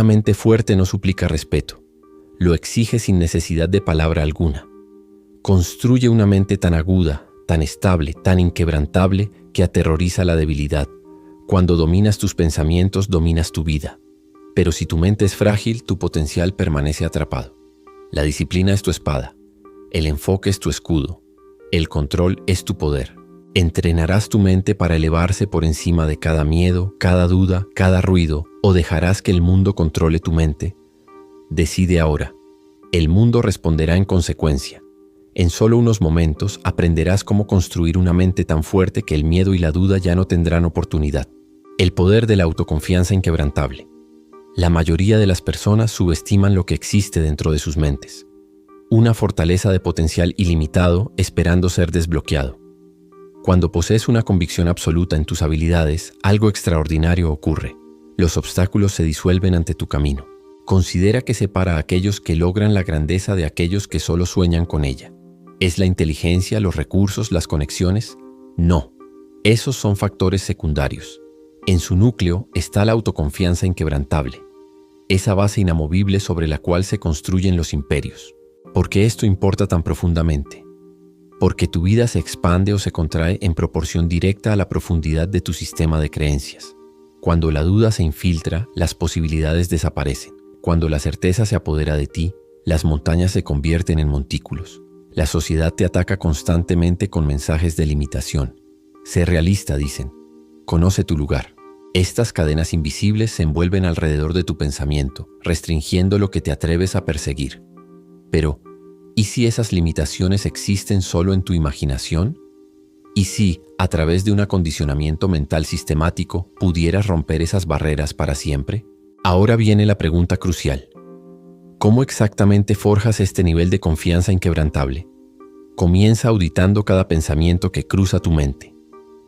Una mente fuerte no suplica respeto, lo exige sin necesidad de palabra alguna. Construye una mente tan aguda, tan estable, tan inquebrantable que aterroriza la debilidad. Cuando dominas tus pensamientos, dominas tu vida. Pero si tu mente es frágil, tu potencial permanece atrapado. La disciplina es tu espada, el enfoque es tu escudo, el control es tu poder. ¿Entrenarás tu mente para elevarse por encima de cada miedo, cada duda, cada ruido, o dejarás que el mundo controle tu mente? Decide ahora. El mundo responderá en consecuencia. En solo unos momentos aprenderás cómo construir una mente tan fuerte que el miedo y la duda ya no tendrán oportunidad. El poder de la autoconfianza inquebrantable. La mayoría de las personas subestiman lo que existe dentro de sus mentes. Una fortaleza de potencial ilimitado esperando ser desbloqueado. Cuando posees una convicción absoluta en tus habilidades, algo extraordinario ocurre. Los obstáculos se disuelven ante tu camino. Considera que separa a aquellos que logran la grandeza de aquellos que solo sueñan con ella. ¿Es la inteligencia, los recursos, las conexiones? No. Esos son factores secundarios. En su núcleo está la autoconfianza inquebrantable, esa base inamovible sobre la cual se construyen los imperios. ¿Por qué esto importa tan profundamente? Porque tu vida se expande o se contrae en proporción directa a la profundidad de tu sistema de creencias. Cuando la duda se infiltra, las posibilidades desaparecen. Cuando la certeza se apodera de ti, las montañas se convierten en montículos. La sociedad te ataca constantemente con mensajes de limitación. Sé realista, dicen. Conoce tu lugar. Estas cadenas invisibles se envuelven alrededor de tu pensamiento, restringiendo lo que te atreves a perseguir. Pero, ¿y si esas limitaciones existen solo en tu imaginación? ¿Y si, a través de un acondicionamiento mental sistemático, pudieras romper esas barreras para siempre? Ahora viene la pregunta crucial. ¿Cómo exactamente forjas este nivel de confianza inquebrantable? Comienza auditando cada pensamiento que cruza tu mente.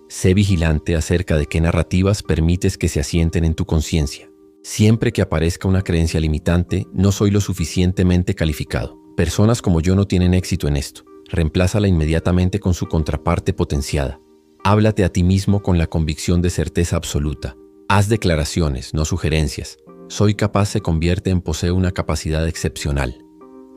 Sé vigilante acerca de qué narrativas permites que se asienten en tu conciencia. Siempre que aparezca una creencia limitante, no soy lo suficientemente calificado. Personas como yo no tienen éxito en esto. Reemplázala inmediatamente con su contraparte potenciada. Háblate a ti mismo con la convicción de certeza absoluta. Haz declaraciones, no sugerencias. Soy capaz se convierte en poseo una capacidad excepcional.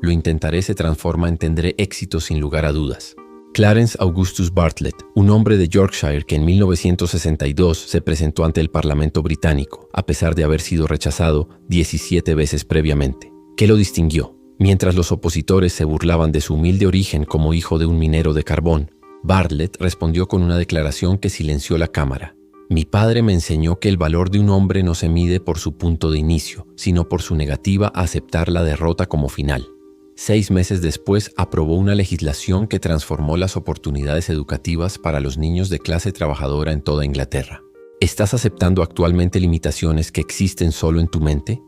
Lo intentaré se transforma en tendré éxito sin lugar a dudas. Clarence Augustus Bartlett, un hombre de Yorkshire que en 1962 se presentó ante el Parlamento británico, a pesar de haber sido rechazado 17 veces previamente. ¿Qué lo distinguió? Mientras los opositores se burlaban de su humilde origen como hijo de un minero de carbón, Bartlett respondió con una declaración que silenció la Cámara. Mi padre me enseñó que el valor de un hombre no se mide por su punto de inicio, sino por su negativa a aceptar la derrota como final. 6 meses después aprobó una legislación que transformó las oportunidades educativas para los niños de clase trabajadora en toda Inglaterra. ¿Estás aceptando actualmente limitaciones que existen solo en tu mente?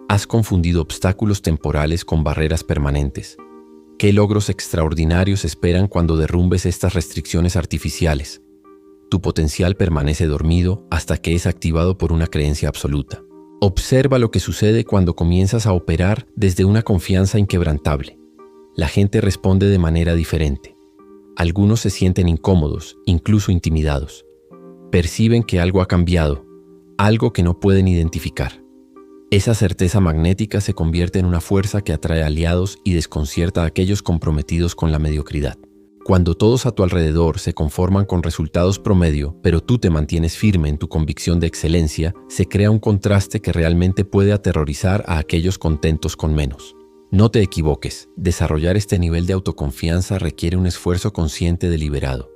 ¿Has confundido obstáculos temporales con barreras permanentes? ¿Qué logros extraordinarios esperan cuando derrumbes estas restricciones artificiales? Tu potencial permanece dormido hasta que es activado por una creencia absoluta. Observa lo que sucede cuando comienzas a operar desde una confianza inquebrantable. La gente responde de manera diferente. Algunos se sienten incómodos, incluso intimidados. Perciben que algo ha cambiado, algo que no pueden identificar. Esa certeza magnética se convierte en una fuerza que atrae aliados y desconcierta a aquellos comprometidos con la mediocridad. Cuando todos a tu alrededor se conforman con resultados promedio, pero tú te mantienes firme en tu convicción de excelencia, se crea un contraste que realmente puede aterrorizar a aquellos contentos con menos. No te equivoques, desarrollar este nivel de autoconfianza requiere un esfuerzo consciente deliberado.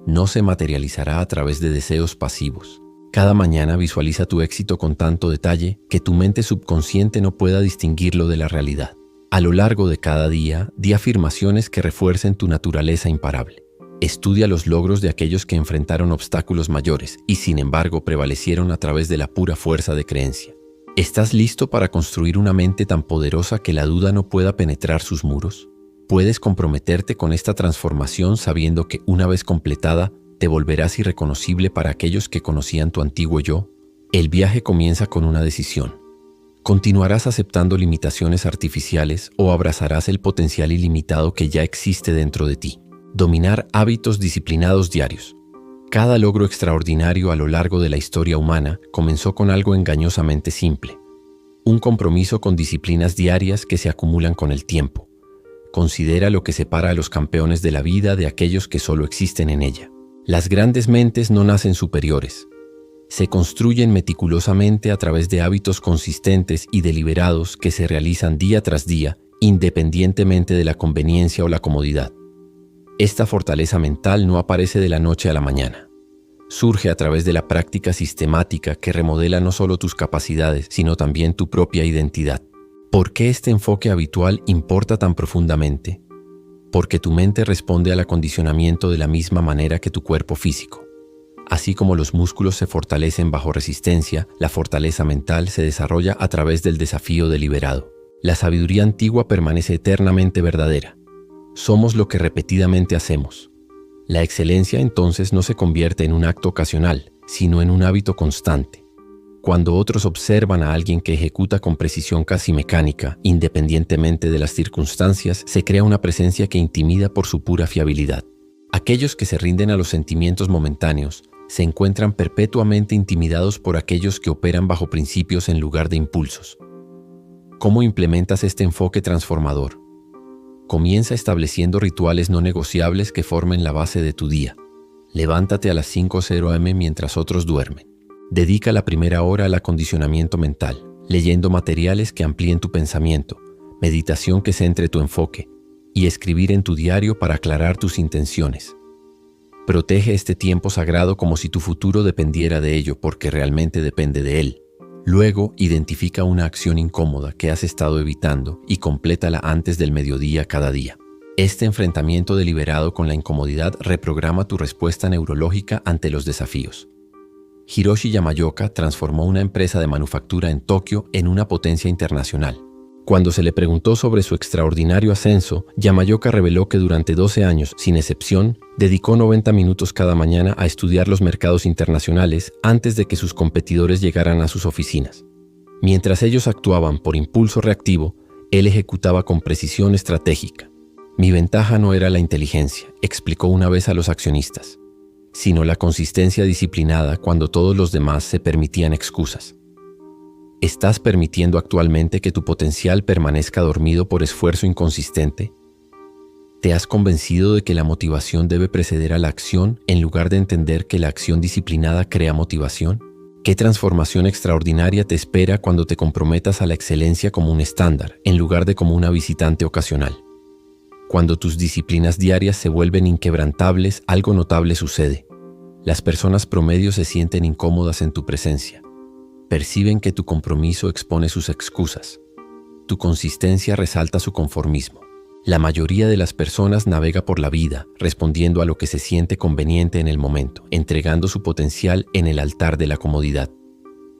No se materializará a través de deseos pasivos. Cada mañana visualiza tu éxito con tanto detalle que tu mente subconsciente no pueda distinguirlo de la realidad. A lo largo de cada día, di afirmaciones que refuercen tu naturaleza imparable. Estudia los logros de aquellos que enfrentaron obstáculos mayores y, sin embargo, prevalecieron a través de la pura fuerza de creencia. ¿Estás listo para construir una mente tan poderosa que la duda no pueda penetrar sus muros? Puedes comprometerte con esta transformación sabiendo que, una vez completada, te volverás irreconocible para aquellos que conocían tu antiguo yo. El viaje comienza con una decisión. ¿Continuarás aceptando limitaciones artificiales o abrazarás el potencial ilimitado que ya existe dentro de ti? Dominar hábitos disciplinados diarios. Cada logro extraordinario a lo largo de la historia humana comenzó con algo engañosamente simple. Un compromiso con disciplinas diarias que se acumulan con el tiempo. Considera lo que separa a los campeones de la vida de aquellos que solo existen en ella. Las grandes mentes no nacen superiores. Se construyen meticulosamente a través de hábitos consistentes y deliberados que se realizan día tras día, independientemente de la conveniencia o la comodidad. Esta fortaleza mental no aparece de la noche a la mañana. Surge a través de la práctica sistemática que remodela no solo tus capacidades, sino también tu propia identidad. ¿Por qué este enfoque habitual importa tan profundamente? Porque tu mente responde al acondicionamiento de la misma manera que tu cuerpo físico. Así como los músculos se fortalecen bajo resistencia, la fortaleza mental se desarrolla a través del desafío deliberado. La sabiduría antigua permanece eternamente verdadera. Somos lo que repetidamente hacemos. La excelencia entonces no se convierte en un acto ocasional, sino en un hábito constante. Cuando otros observan a alguien que ejecuta con precisión casi mecánica, independientemente de las circunstancias, se crea una presencia que intimida por su pura fiabilidad. Aquellos que se rinden a los sentimientos momentáneos se encuentran perpetuamente intimidados por aquellos que operan bajo principios en lugar de impulsos. ¿Cómo implementas este enfoque transformador? Comienza estableciendo rituales no negociables que formen la base de tu día. Levántate a las 5:00 am mientras otros duermen. Dedica la primera hora al acondicionamiento mental, leyendo materiales que amplíen tu pensamiento, meditación que centre tu enfoque y escribir en tu diario para aclarar tus intenciones. Protege este tiempo sagrado como si tu futuro dependiera de ello, porque realmente depende de él. Luego, identifica una acción incómoda que has estado evitando y complétala antes del mediodía cada día. Este enfrentamiento deliberado con la incomodidad reprograma tu respuesta neurológica ante los desafíos. Hiroshi Yamaoka transformó una empresa de manufactura en Tokio en una potencia internacional. Cuando se le preguntó sobre su extraordinario ascenso, Yamaoka reveló que durante 12 años, sin excepción, dedicó 90 minutos cada mañana a estudiar los mercados internacionales antes de que sus competidores llegaran a sus oficinas. Mientras ellos actuaban por impulso reactivo, él ejecutaba con precisión estratégica. Mi ventaja no era la inteligencia, explicó una vez a los accionistas, sino la consistencia disciplinada cuando todos los demás se permitían excusas. ¿Estás permitiendo actualmente que tu potencial permanezca dormido por esfuerzo inconsistente? ¿Te has convencido de que la motivación debe preceder a la acción en lugar de entender que la acción disciplinada crea motivación? ¿Qué transformación extraordinaria te espera cuando te comprometas a la excelencia como un estándar, en lugar de como una visitante ocasional? Cuando tus disciplinas diarias se vuelven inquebrantables, algo notable sucede. Las personas promedio se sienten incómodas en tu presencia. Perciben que tu compromiso expone sus excusas. Tu consistencia resalta su conformismo. La mayoría de las personas navega por la vida, respondiendo a lo que se siente conveniente en el momento, entregando su potencial en el altar de la comodidad.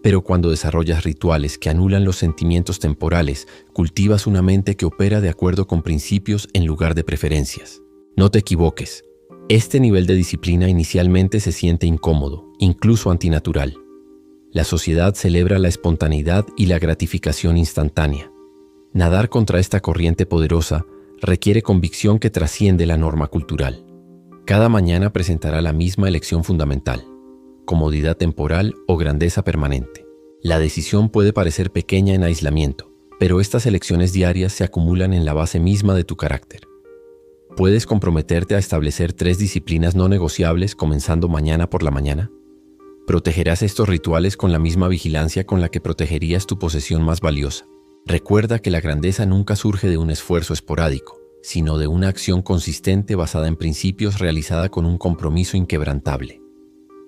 Pero cuando desarrollas rituales que anulan los sentimientos temporales, cultivas una mente que opera de acuerdo con principios en lugar de preferencias. No te equivoques. Este nivel de disciplina inicialmente se siente incómodo, incluso antinatural. La sociedad celebra la espontaneidad y la gratificación instantánea. Nadar contra esta corriente poderosa requiere convicción que trasciende la norma cultural. Cada mañana presentará la misma elección fundamental: comodidad temporal o grandeza permanente. La decisión puede parecer pequeña en aislamiento, pero estas elecciones diarias se acumulan en la base misma de tu carácter. ¿Puedes comprometerte a establecer 3 disciplinas no negociables comenzando mañana por la mañana? Protegerás estos rituales con la misma vigilancia con la que protegerías tu posesión más valiosa. Recuerda que la grandeza nunca surge de un esfuerzo esporádico, sino de una acción consistente basada en principios realizada con un compromiso inquebrantable.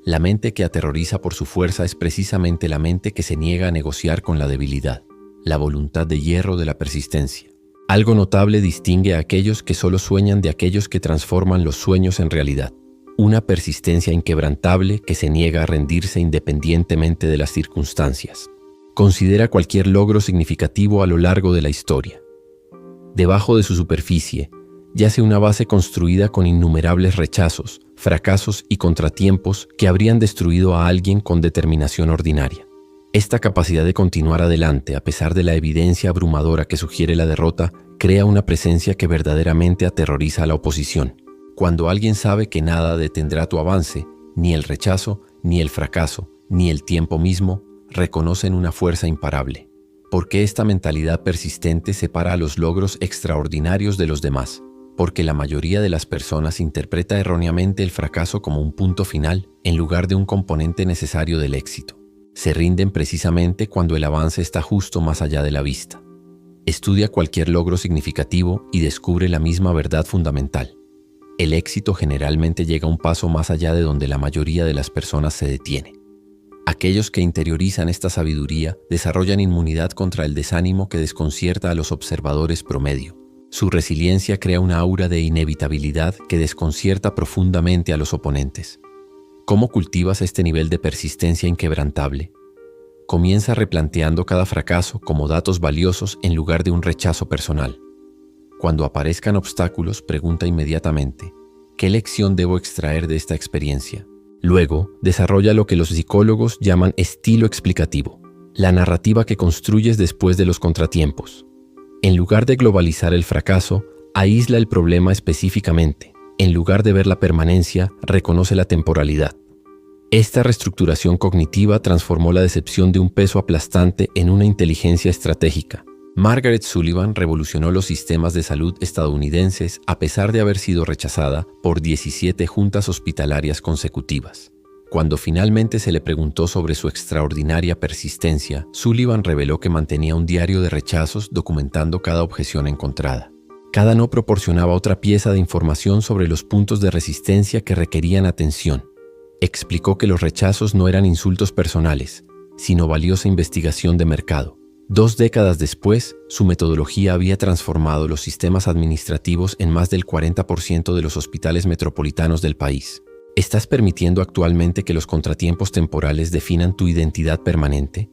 La mente que aterroriza por su fuerza es precisamente la mente que se niega a negociar con la debilidad, la voluntad de hierro de la persistencia. Algo notable distingue a aquellos que solo sueñan de aquellos que transforman los sueños en realidad. Una persistencia inquebrantable que se niega a rendirse independientemente de las circunstancias. Considera cualquier logro significativo a lo largo de la historia. Debajo de su superficie yace una base construida con innumerables rechazos, fracasos y contratiempos que habrían destruido a alguien con determinación ordinaria. Esta capacidad de continuar adelante a pesar de la evidencia abrumadora que sugiere la derrota crea una presencia que verdaderamente aterroriza a la oposición. Cuando alguien sabe que nada detendrá tu avance, ni el rechazo, ni el fracaso, ni el tiempo mismo, reconocen una fuerza imparable. ¿Por qué esta mentalidad persistente separa a los logros extraordinarios de los demás? Porque la mayoría de las personas interpreta erróneamente el fracaso como un punto final en lugar de un componente necesario del éxito. Se rinden precisamente cuando el avance está justo más allá de la vista. Estudia cualquier logro significativo y descubre la misma verdad fundamental. El éxito generalmente llega un paso más allá de donde la mayoría de las personas se detiene. Aquellos que interiorizan esta sabiduría desarrollan inmunidad contra el desánimo que desconcierta a los observadores promedio. Su resiliencia crea una aura de inevitabilidad que desconcierta profundamente a los oponentes. ¿Cómo cultivas este nivel de persistencia inquebrantable? Comienza replanteando cada fracaso como datos valiosos en lugar de un rechazo personal. Cuando aparezcan obstáculos, pregunta inmediatamente, ¿qué lección debo extraer de esta experiencia? Luego, desarrolla lo que los psicólogos llaman estilo explicativo, la narrativa que construyes después de los contratiempos. En lugar de globalizar el fracaso, aísla el problema específicamente. En lugar de ver la permanencia, reconoce la temporalidad. Esta reestructuración cognitiva transformó la decepción de un peso aplastante en una inteligencia estratégica. Margaret Sullivan revolucionó los sistemas de salud estadounidenses a pesar de haber sido rechazada por 17 juntas hospitalarias consecutivas. Cuando finalmente se le preguntó sobre su extraordinaria persistencia, Sullivan reveló que mantenía un diario de rechazos documentando cada objeción encontrada. Cada no proporcionaba otra pieza de información sobre los puntos de resistencia que requerían atención. Explicó que los rechazos no eran insultos personales, sino valiosa investigación de mercado. 2 décadas después, su metodología había transformado los sistemas administrativos en más del 40% de los hospitales metropolitanos del país. ¿Estás permitiendo actualmente que los contratiempos temporales definan tu identidad permanente?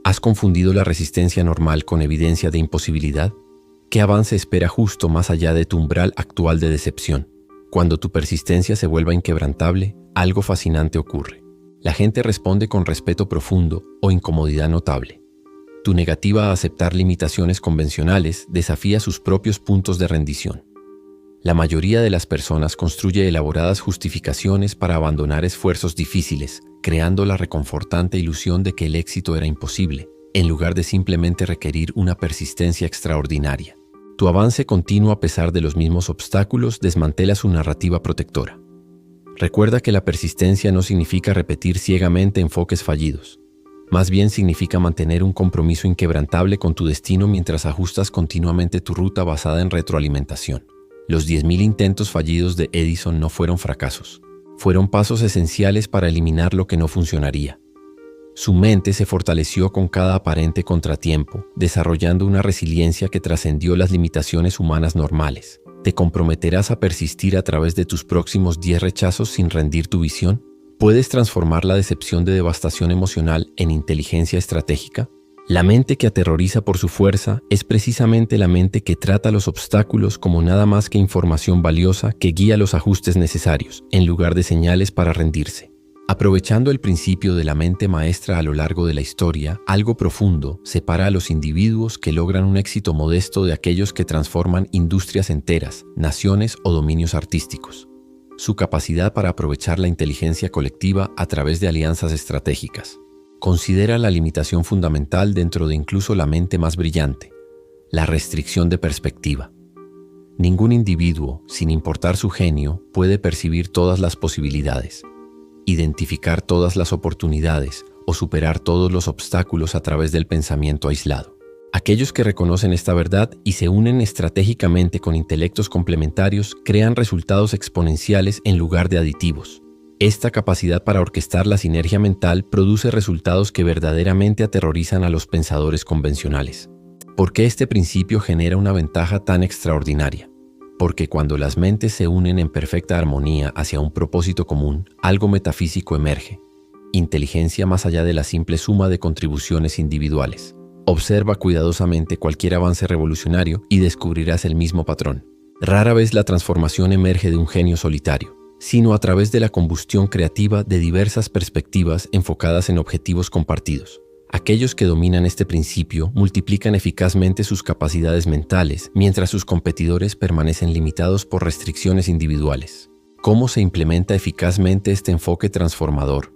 ¿Has confundido la resistencia normal con evidencia de imposibilidad? ¿Qué avance espera justo más allá de tu umbral actual de decepción? Cuando tu persistencia se vuelva inquebrantable, algo fascinante ocurre. La gente responde con respeto profundo o incomodidad notable. Tu negativa a aceptar limitaciones convencionales desafía sus propios puntos de rendición. La mayoría de las personas construye elaboradas justificaciones para abandonar esfuerzos difíciles, creando la reconfortante ilusión de que el éxito era imposible, en lugar de simplemente requerir una persistencia extraordinaria. Tu avance continuo a pesar de los mismos obstáculos desmantela su narrativa protectora. Recuerda que la persistencia no significa repetir ciegamente enfoques fallidos. Más bien significa mantener un compromiso inquebrantable con tu destino mientras ajustas continuamente tu ruta basada en retroalimentación. Los 10.000 intentos fallidos de Edison no fueron fracasos. Fueron pasos esenciales para eliminar lo que no funcionaría. Su mente se fortaleció con cada aparente contratiempo, desarrollando una resiliencia que trascendió las limitaciones humanas normales. ¿Te comprometerás a persistir a través de tus próximos 10 rechazos sin rendir tu visión? ¿Puedes transformar la decepción de devastación emocional en inteligencia estratégica? La mente que aterroriza por su fuerza es precisamente la mente que trata los obstáculos como nada más que información valiosa que guía los ajustes necesarios, en lugar de señales para rendirse. Aprovechando el principio de la mente maestra a lo largo de la historia, algo profundo separa a los individuos que logran un éxito modesto de aquellos que transforman industrias enteras, naciones o dominios artísticos. Su capacidad para aprovechar la inteligencia colectiva a través de alianzas estratégicas. Considera la limitación fundamental dentro de incluso la mente más brillante, la restricción de perspectiva. Ningún individuo, sin importar su genio, puede percibir todas las posibilidades, identificar todas las oportunidades o superar todos los obstáculos a través del pensamiento aislado. Aquellos que reconocen esta verdad y se unen estratégicamente con intelectos complementarios crean resultados exponenciales en lugar de aditivos. Esta capacidad para orquestar la sinergia mental produce resultados que verdaderamente aterrorizan a los pensadores convencionales. ¿Por qué este principio genera una ventaja tan extraordinaria? Porque cuando las mentes se unen en perfecta armonía hacia un propósito común, algo metafísico emerge. Inteligencia más allá de la simple suma de contribuciones individuales. Observa cuidadosamente cualquier avance revolucionario y descubrirás el mismo patrón. Rara vez la transformación emerge de un genio solitario, sino a través de la combustión creativa de diversas perspectivas enfocadas en objetivos compartidos. Aquellos que dominan este principio multiplican eficazmente sus capacidades mentales, mientras sus competidores permanecen limitados por restricciones individuales. ¿Cómo se implementa eficazmente este enfoque transformador?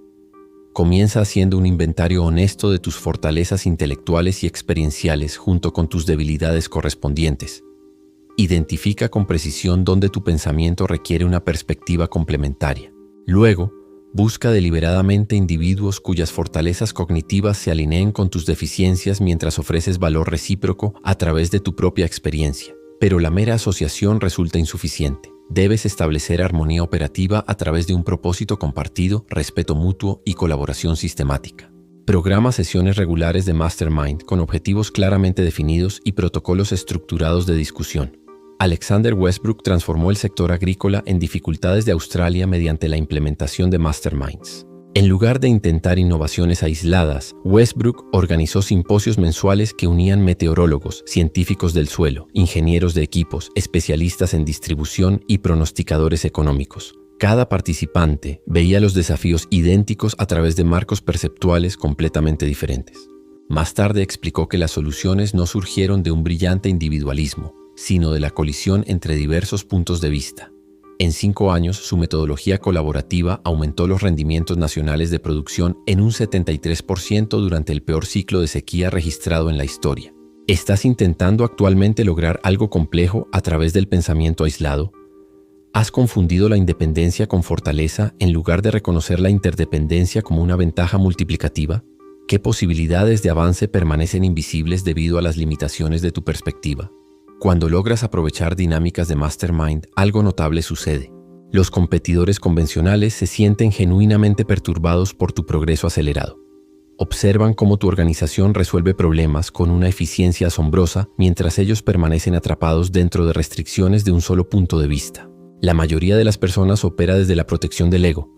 Comienza haciendo un inventario honesto de tus fortalezas intelectuales y experienciales junto con tus debilidades correspondientes. Identifica con precisión dónde tu pensamiento requiere una perspectiva complementaria. Luego, busca deliberadamente individuos cuyas fortalezas cognitivas se alineen con tus deficiencias mientras ofreces valor recíproco a través de tu propia experiencia. Pero la mera asociación resulta insuficiente. Debes establecer armonía operativa a través de un propósito compartido, respeto mutuo y colaboración sistemática. Programa sesiones regulares de Mastermind con objetivos claramente definidos y protocolos estructurados de discusión. Alexander Westbrook transformó el sector agrícola en dificultades de Australia mediante la implementación de Masterminds. En lugar de intentar innovaciones aisladas, Westbrook organizó simposios mensuales que unían meteorólogos, científicos del suelo, ingenieros de equipos, especialistas en distribución y pronosticadores económicos. Cada participante veía los desafíos idénticos a través de marcos perceptuales completamente diferentes. Más tarde explicó que las soluciones no surgieron de un brillante individualismo, sino de la colisión entre diversos puntos de vista. En 5 años, su metodología colaborativa aumentó los rendimientos nacionales de producción en un 73% durante el peor ciclo de sequía registrado en la historia. ¿Estás intentando actualmente lograr algo complejo a través del pensamiento aislado? ¿Has confundido la independencia con fortaleza en lugar de reconocer la interdependencia como una ventaja multiplicativa? ¿Qué posibilidades de avance permanecen invisibles debido a las limitaciones de tu perspectiva? Cuando logras aprovechar dinámicas de Mastermind, algo notable sucede. Los competidores convencionales se sienten genuinamente perturbados por tu progreso acelerado. Observan cómo tu organización resuelve problemas con una eficiencia asombrosa mientras ellos permanecen atrapados dentro de restricciones de un solo punto de vista. La mayoría de las personas opera desde la protección del ego,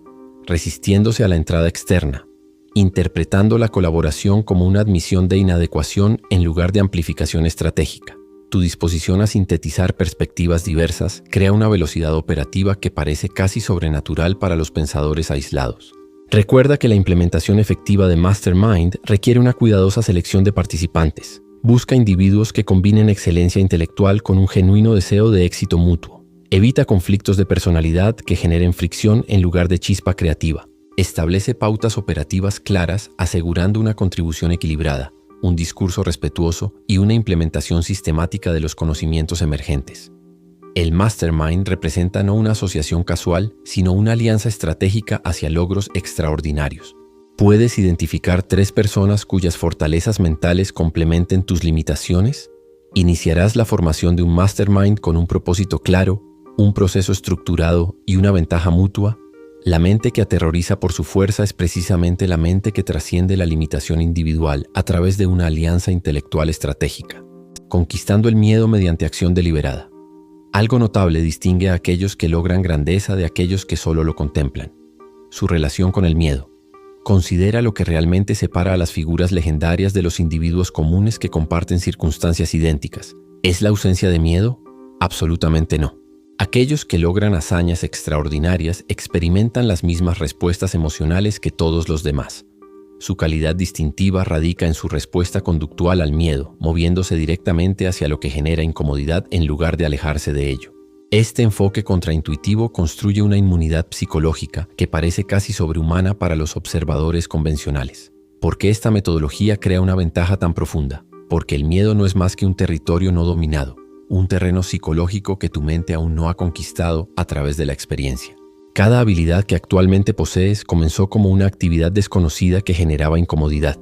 resistiéndose a la entrada externa, interpretando la colaboración como una admisión de inadecuación en lugar de amplificación estratégica. Tu disposición a sintetizar perspectivas diversas crea una velocidad operativa que parece casi sobrenatural para los pensadores aislados. Recuerda que la implementación efectiva de Mastermind requiere una cuidadosa selección de participantes. Busca individuos que combinen excelencia intelectual con un genuino deseo de éxito mutuo. Evita conflictos de personalidad que generen fricción en lugar de chispa creativa. Establece pautas operativas claras asegurando una contribución equilibrada, un discurso respetuoso y una implementación sistemática de los conocimientos emergentes. El Mastermind representa no una asociación casual, sino una alianza estratégica hacia logros extraordinarios. ¿Puedes identificar 3 personas cuyas fortalezas mentales complementen tus limitaciones? Iniciarás la formación de un Mastermind con un propósito claro, un proceso estructurado y una ventaja mutua. La mente que aterroriza por su fuerza es precisamente la mente que trasciende la limitación individual a través de una alianza intelectual estratégica, conquistando el miedo mediante acción deliberada. Algo notable distingue a aquellos que logran grandeza de aquellos que solo lo contemplan. Su relación con el miedo. Considera lo que realmente separa a las figuras legendarias de los individuos comunes que comparten circunstancias idénticas. ¿Es la ausencia de miedo? Absolutamente no. Aquellos que logran hazañas extraordinarias experimentan las mismas respuestas emocionales que todos los demás. Su calidad distintiva radica en su respuesta conductual al miedo, moviéndose directamente hacia lo que genera incomodidad en lugar de alejarse de ello. Este enfoque contraintuitivo construye una inmunidad psicológica que parece casi sobrehumana para los observadores convencionales. ¿Por qué esta metodología crea una ventaja tan profunda? Porque el miedo no es más que un territorio no dominado, un terreno psicológico que tu mente aún no ha conquistado a través de la experiencia. Cada habilidad que actualmente posees comenzó como una actividad desconocida que generaba incomodidad.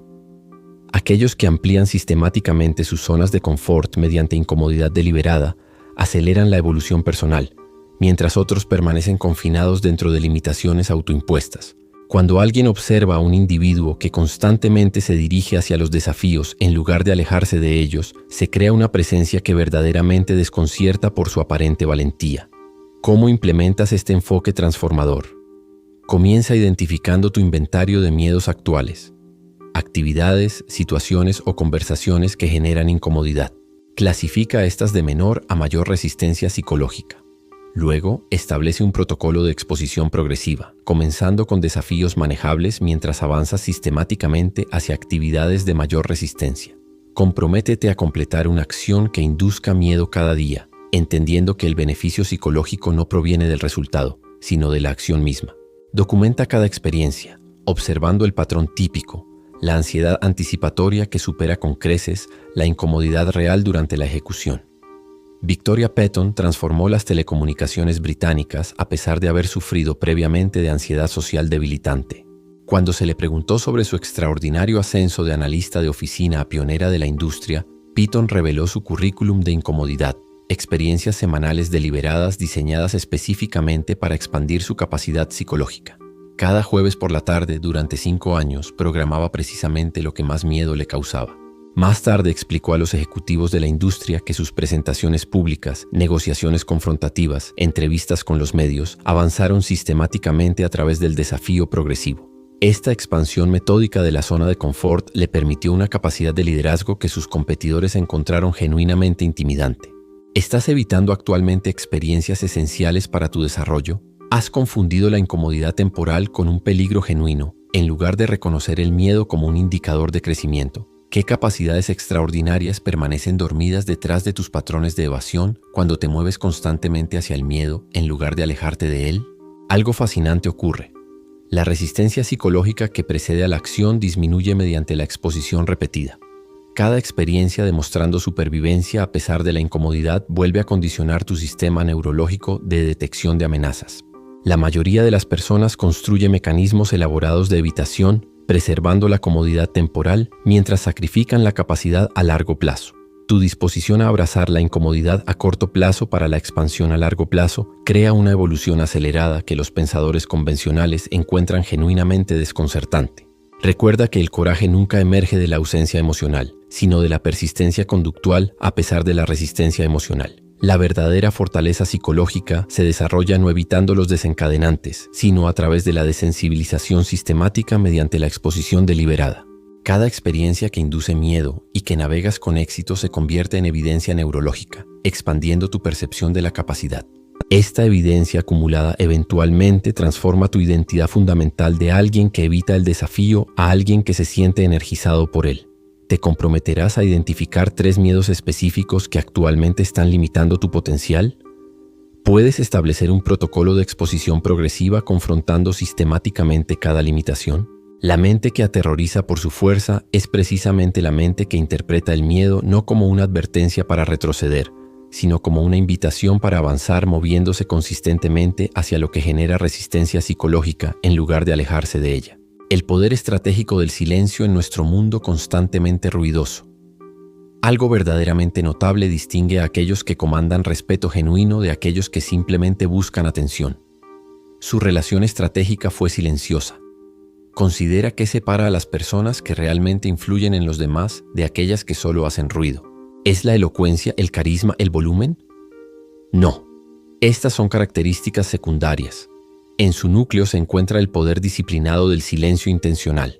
Aquellos que amplían sistemáticamente sus zonas de confort mediante incomodidad deliberada aceleran la evolución personal, mientras otros permanecen confinados dentro de limitaciones autoimpuestas. Cuando alguien observa a un individuo que constantemente se dirige hacia los desafíos en lugar de alejarse de ellos, se crea una presencia que verdaderamente desconcierta por su aparente valentía. ¿Cómo implementas este enfoque transformador? Comienza identificando tu inventario de miedos actuales, actividades, situaciones o conversaciones que generan incomodidad. Clasifica estas de menor a mayor resistencia psicológica. Luego, establece un protocolo de exposición progresiva, comenzando con desafíos manejables mientras avanzas sistemáticamente hacia actividades de mayor resistencia. Comprométete a completar una acción que induzca miedo cada día, entendiendo que el beneficio psicológico no proviene del resultado, sino de la acción misma. Documenta cada experiencia, observando el patrón típico, la ansiedad anticipatoria que supera con creces la incomodidad real durante la ejecución. Victoria Patton transformó las telecomunicaciones británicas a pesar de haber sufrido previamente de ansiedad social debilitante. Cuando se le preguntó sobre su extraordinario ascenso de analista de oficina a pionera de la industria, Patton reveló su currículum de incomodidad, experiencias semanales deliberadas diseñadas específicamente para expandir su capacidad psicológica. Cada jueves por la tarde, durante 5 años, programaba precisamente lo que más miedo le causaba. Más tarde explicó a los ejecutivos de la industria que sus presentaciones públicas, negociaciones confrontativas, entrevistas con los medios, avanzaron sistemáticamente a través del desafío progresivo. Esta expansión metódica de la zona de confort le permitió una capacidad de liderazgo que sus competidores encontraron genuinamente intimidante. ¿Estás evitando actualmente experiencias esenciales para tu desarrollo? ¿Has confundido la incomodidad temporal con un peligro genuino, en lugar de reconocer el miedo como un indicador de crecimiento? ¿Qué capacidades extraordinarias permanecen dormidas detrás de tus patrones de evasión cuando te mueves constantemente hacia el miedo en lugar de alejarte de él? Algo fascinante ocurre. La resistencia psicológica que precede a la acción disminuye mediante la exposición repetida. Cada experiencia demostrando supervivencia a pesar de la incomodidad vuelve a condicionar tu sistema neurológico de detección de amenazas. La mayoría de las personas construye mecanismos elaborados de evitación, preservando la comodidad temporal mientras sacrifican la capacidad a largo plazo. Tu disposición a abrazar la incomodidad a corto plazo para la expansión a largo plazo crea una evolución acelerada que los pensadores convencionales encuentran genuinamente desconcertante. Recuerda que el coraje nunca emerge de la ausencia emocional, sino de la persistencia conductual a pesar de la resistencia emocional. La verdadera fortaleza psicológica se desarrolla no evitando los desencadenantes, sino a través de la desensibilización sistemática mediante la exposición deliberada. Cada experiencia que induce miedo y que navegas con éxito se convierte en evidencia neurológica, expandiendo tu percepción de la capacidad. Esta evidencia acumulada eventualmente transforma tu identidad fundamental de alguien que evita el desafío a alguien que se siente energizado por él. ¿Te comprometerás a identificar 3 miedos específicos que actualmente están limitando tu potencial? ¿Puedes establecer un protocolo de exposición progresiva confrontando sistemáticamente cada limitación? La mente que aterroriza por su fuerza es precisamente la mente que interpreta el miedo no como una advertencia para retroceder, sino como una invitación para avanzar moviéndose consistentemente hacia lo que genera resistencia psicológica en lugar de alejarse de ella. El poder estratégico del silencio en nuestro mundo constantemente ruidoso. Algo verdaderamente notable distingue a aquellos que comandan respeto genuino de aquellos que simplemente buscan atención. Su relación estratégica fue silenciosa. Considera qué separa a las personas que realmente influyen en los demás de aquellas que solo hacen ruido. ¿Es la elocuencia, el carisma, el volumen? No. Estas son características secundarias. En su núcleo se encuentra el poder disciplinado del silencio intencional,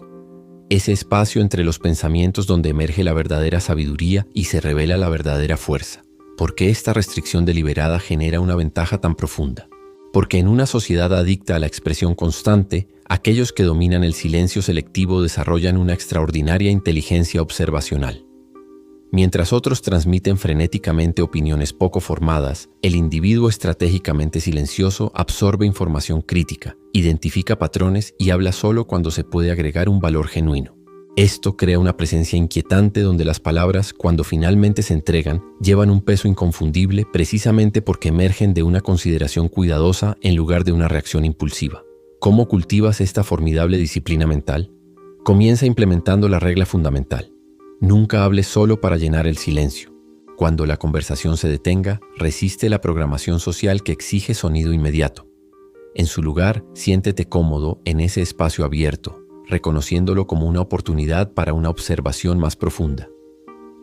ese espacio entre los pensamientos donde emerge la verdadera sabiduría y se revela la verdadera fuerza. ¿Por qué esta restricción deliberada genera una ventaja tan profunda? Porque en una sociedad adicta a la expresión constante, aquellos que dominan el silencio selectivo desarrollan una extraordinaria inteligencia observacional. Mientras otros transmiten frenéticamente opiniones poco formadas, el individuo estratégicamente silencioso absorbe información crítica, identifica patrones y habla solo cuando se puede agregar un valor genuino. Esto crea una presencia inquietante donde las palabras, cuando finalmente se entregan, llevan un peso inconfundible precisamente porque emergen de una consideración cuidadosa en lugar de una reacción impulsiva. ¿Cómo cultivas esta formidable disciplina mental? Comienza implementando la regla fundamental. Nunca hables solo para llenar el silencio. Cuando la conversación se detenga, resiste la programación social que exige sonido inmediato. En su lugar, siéntete cómodo en ese espacio abierto, reconociéndolo como una oportunidad para una observación más profunda.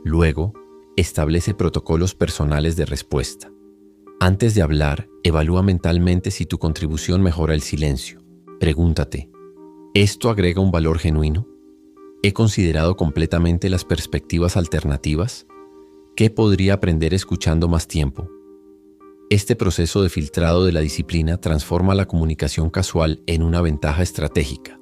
Luego, establece protocolos personales de respuesta. Antes de hablar, evalúa mentalmente si tu contribución mejora el silencio. Pregúntate, ¿esto agrega un valor genuino? ¿He considerado completamente las perspectivas alternativas? ¿Qué podría aprender escuchando más tiempo? Este proceso de filtrado de la disciplina transforma la comunicación casual en una ventaja estratégica.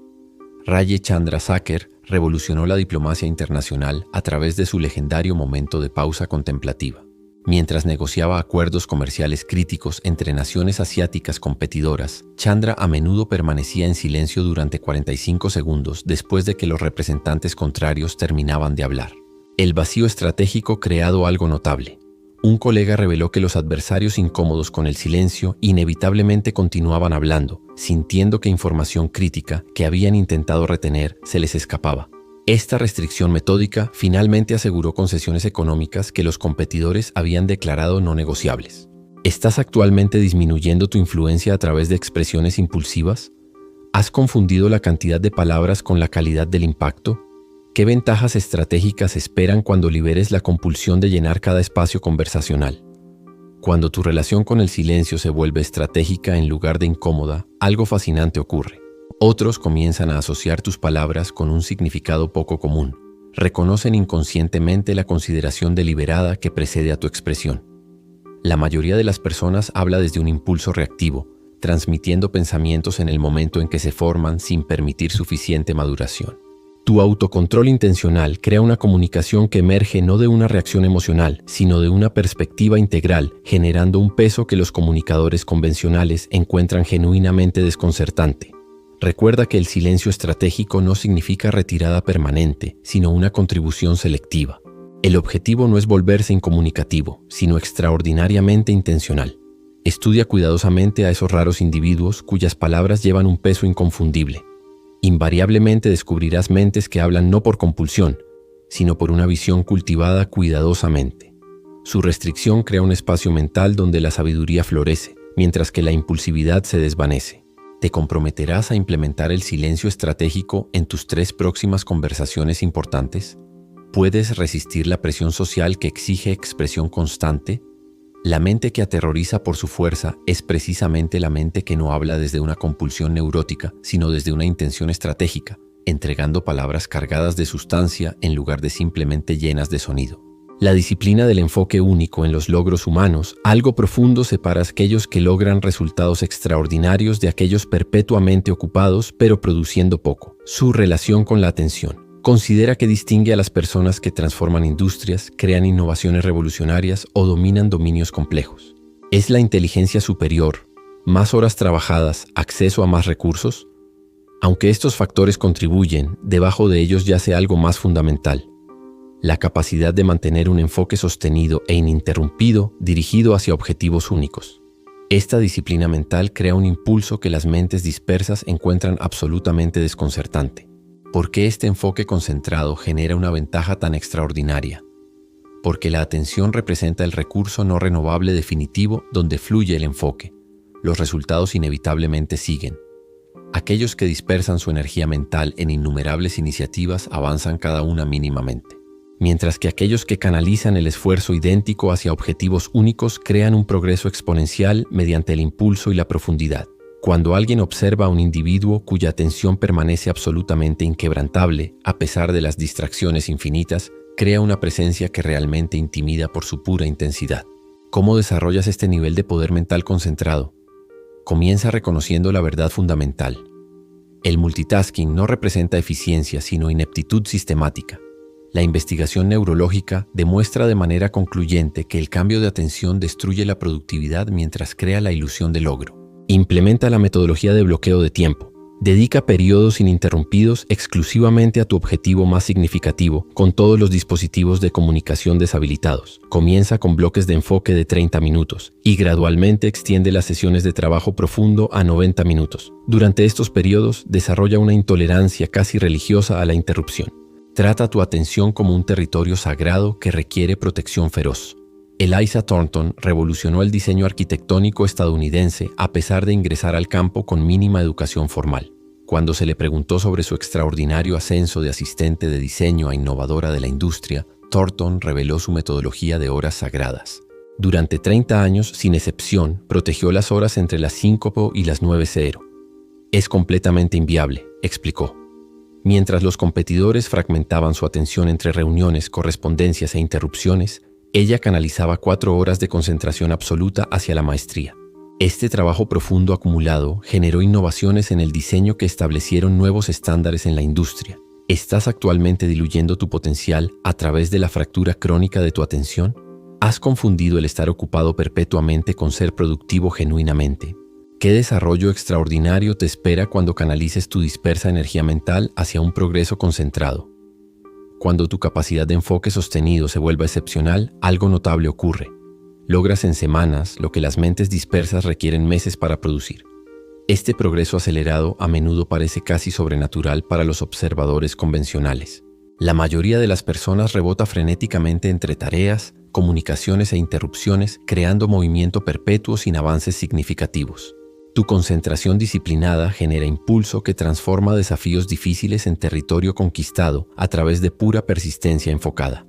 Ravi Chandrasekhar revolucionó la diplomacia internacional a través de su legendario momento de pausa contemplativa. Mientras negociaba acuerdos comerciales críticos entre naciones asiáticas competidoras, Chandra a menudo permanecía en silencio durante 45 segundos después de que los representantes contrarios terminaban de hablar. El vacío estratégico creado algo notable. Un colega reveló que los adversarios incómodos con el silencio inevitablemente continuaban hablando, sintiendo que información crítica que habían intentado retener se les escapaba. Esta restricción metódica finalmente aseguró concesiones económicas que los competidores habían declarado no negociables. ¿Estás actualmente disminuyendo tu influencia a través de expresiones impulsivas? ¿Has confundido la cantidad de palabras con la calidad del impacto? ¿Qué ventajas estratégicas esperan cuando liberes la compulsión de llenar cada espacio conversacional? Cuando tu relación con el silencio se vuelve estratégica en lugar de incómoda, algo fascinante ocurre. Otros comienzan a asociar tus palabras con un significado poco común. Reconocen inconscientemente la consideración deliberada que precede a tu expresión. La mayoría de las personas habla desde un impulso reactivo, transmitiendo pensamientos en el momento en que se forman sin permitir suficiente maduración. Tu autocontrol intencional crea una comunicación que emerge no de una reacción emocional, sino de una perspectiva integral, generando un peso que los comunicadores convencionales encuentran genuinamente desconcertante. Recuerda que el silencio estratégico no significa retirada permanente, sino una contribución selectiva. El objetivo no es volverse incomunicativo, sino extraordinariamente intencional. Estudia cuidadosamente a esos raros individuos cuyas palabras llevan un peso inconfundible. Invariablemente descubrirás mentes que hablan no por compulsión, sino por una visión cultivada cuidadosamente. Su restricción crea un espacio mental donde la sabiduría florece, mientras que la impulsividad se desvanece. ¿Te comprometerás a implementar el silencio estratégico en tus 3 próximas conversaciones importantes? ¿Puedes resistir la presión social que exige expresión constante? La mente que aterroriza por su fuerza es precisamente la mente que no habla desde una compulsión neurótica, sino desde una intención estratégica, entregando palabras cargadas de sustancia en lugar de simplemente llenas de sonido. La disciplina del enfoque único en los logros humanos, algo profundo separa a aquellos que logran resultados extraordinarios de aquellos perpetuamente ocupados pero produciendo poco. Su relación con la atención. Considera que distingue a las personas que transforman industrias, crean innovaciones revolucionarias o dominan dominios complejos. ¿Es la inteligencia superior, más horas trabajadas, acceso a más recursos? Aunque estos factores contribuyen, debajo de ellos yace algo más fundamental: la capacidad de mantener un enfoque sostenido e ininterrumpido dirigido hacia objetivos únicos. Esta disciplina mental crea un impulso que las mentes dispersas encuentran absolutamente desconcertante. ¿Por qué este enfoque concentrado genera una ventaja tan extraordinaria? Porque la atención representa el recurso no renovable definitivo donde fluye el enfoque. Los resultados inevitablemente siguen. Aquellos que dispersan su energía mental en innumerables iniciativas avanzan cada una mínimamente, mientras que aquellos que canalizan el esfuerzo idéntico hacia objetivos únicos crean un progreso exponencial mediante el impulso y la profundidad. Cuando alguien observa a un individuo cuya atención permanece absolutamente inquebrantable a pesar de las distracciones infinitas, crea una presencia que realmente intimida por su pura intensidad. ¿Cómo desarrollas este nivel de poder mental concentrado? Comienza reconociendo la verdad fundamental. El multitasking no representa eficiencia, sino ineptitud sistemática. La investigación neurológica demuestra de manera concluyente que el cambio de atención destruye la productividad mientras crea la ilusión de logro. Implementa la metodología de bloqueo de tiempo. Dedica periodos ininterrumpidos exclusivamente a tu objetivo más significativo con todos los dispositivos de comunicación deshabilitados. Comienza con bloques de enfoque de 30 minutos y gradualmente extiende las sesiones de trabajo profundo a 90 minutos. Durante estos periodos, desarrolla una intolerancia casi religiosa a la interrupción. Trata tu atención como un territorio sagrado que requiere protección feroz. Eliza Thornton revolucionó el diseño arquitectónico estadounidense a pesar de ingresar al campo con mínima educación formal. Cuando se le preguntó sobre su extraordinario ascenso de asistente de diseño a innovadora de la industria, Thornton reveló su metodología de horas sagradas. Durante 30 años, sin excepción, protegió las horas entre las 5 y las 9:00. Es completamente inviable, explicó. Mientras los competidores fragmentaban su atención entre reuniones, correspondencias e interrupciones, ella canalizaba 4 horas de concentración absoluta hacia la maestría. Este trabajo profundo acumulado generó innovaciones en el diseño que establecieron nuevos estándares en la industria. ¿Estás actualmente diluyendo tu potencial a través de la fractura crónica de tu atención? ¿Has confundido el estar ocupado perpetuamente con ser productivo genuinamente? ¿Qué desarrollo extraordinario te espera cuando canalices tu dispersa energía mental hacia un progreso concentrado? Cuando tu capacidad de enfoque sostenido se vuelva excepcional, algo notable ocurre. Logras en semanas lo que las mentes dispersas requieren meses para producir. Este progreso acelerado a menudo parece casi sobrenatural para los observadores convencionales. La mayoría de las personas rebota frenéticamente entre tareas, comunicaciones e interrupciones, creando movimiento perpetuo sin avances significativos. Tu concentración disciplinada genera impulso que transforma desafíos difíciles en territorio conquistado a través de pura persistencia enfocada.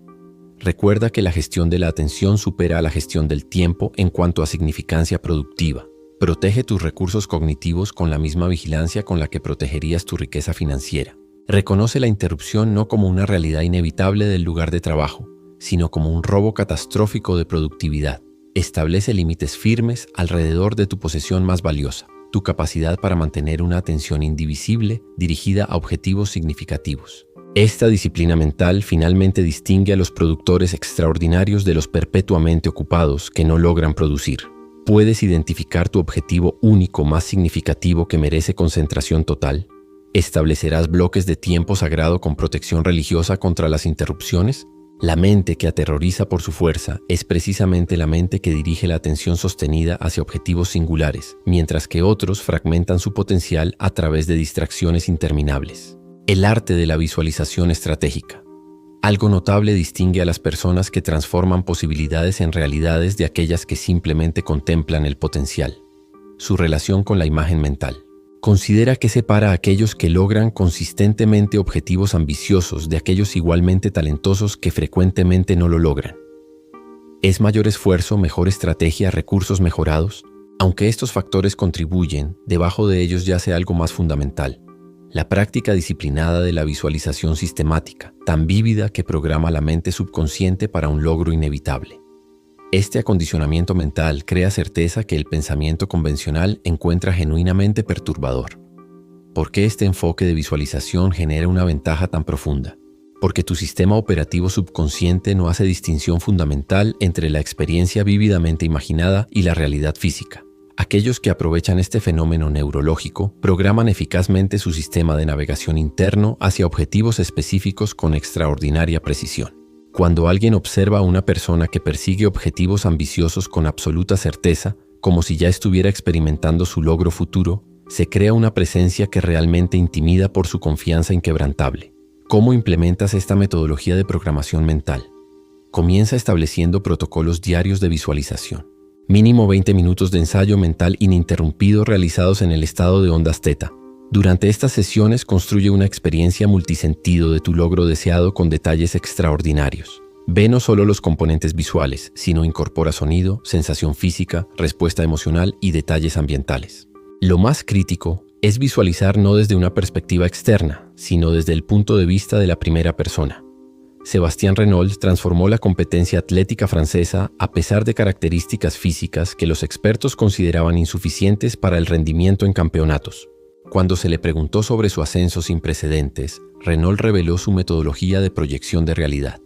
Recuerda que la gestión de la atención supera a la gestión del tiempo en cuanto a significancia productiva. Protege tus recursos cognitivos con la misma vigilancia con la que protegerías tu riqueza financiera. Reconoce la interrupción no como una realidad inevitable del lugar de trabajo, sino como un robo catastrófico de productividad. Establece límites firmes alrededor de tu posesión más valiosa, tu capacidad para mantener una atención indivisible dirigida a objetivos significativos. Esta disciplina mental finalmente distingue a los productores extraordinarios de los perpetuamente ocupados que no logran producir. ¿Puedes identificar tu objetivo único más significativo que merece concentración total? ¿Establecerás bloques de tiempo sagrado con protección religiosa contra las interrupciones? La mente que aterroriza por su fuerza es precisamente la mente que dirige la atención sostenida hacia objetivos singulares, mientras que otros fragmentan su potencial a través de distracciones interminables. El arte de la visualización estratégica. Algo notable distingue a las personas que transforman posibilidades en realidades de aquellas que simplemente contemplan el potencial. Su relación con la imagen mental. Considera que separa a aquellos que logran consistentemente objetivos ambiciosos de aquellos igualmente talentosos que frecuentemente no lo logran. ¿Es mayor esfuerzo, mejor estrategia, recursos mejorados? Aunque estos factores contribuyen, debajo de ellos yace algo más fundamental: la práctica disciplinada de la visualización sistemática, tan vívida que programa la mente subconsciente para un logro inevitable. Este acondicionamiento mental crea certeza que el pensamiento convencional encuentra genuinamente perturbador. ¿Por qué este enfoque de visualización genera una ventaja tan profunda? Porque tu sistema operativo subconsciente no hace distinción fundamental entre la experiencia vívidamente imaginada y la realidad física. Aquellos que aprovechan este fenómeno neurológico programan eficazmente su sistema de navegación interno hacia objetivos específicos con extraordinaria precisión. Cuando alguien observa a una persona que persigue objetivos ambiciosos con absoluta certeza, como si ya estuviera experimentando su logro futuro, se crea una presencia que realmente intimida por su confianza inquebrantable. ¿Cómo implementas esta metodología de programación mental? Comienza estableciendo protocolos diarios de visualización. Mínimo 20 minutos de ensayo mental ininterrumpido realizados en el estado de ondas teta. Durante estas sesiones construye una experiencia multisentido de tu logro deseado con detalles extraordinarios. Ve no solo los componentes visuales, sino incorpora sonido, sensación física, respuesta emocional y detalles ambientales. Lo más crítico es visualizar no desde una perspectiva externa, sino desde el punto de vista de la primera persona. Sébastien Renault transformó la competencia atlética francesa a pesar de características físicas que los expertos consideraban insuficientes para el rendimiento en campeonatos. Cuando se le preguntó sobre su ascenso sin precedentes, Renault reveló su metodología de proyección de realidad.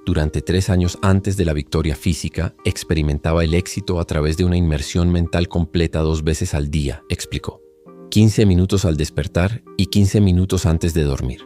Durante 3 años antes de la victoria física, experimentaba el éxito a través de una inmersión mental completa 2 veces al día, explicó. 15 minutos al despertar y 15 minutos antes de dormir.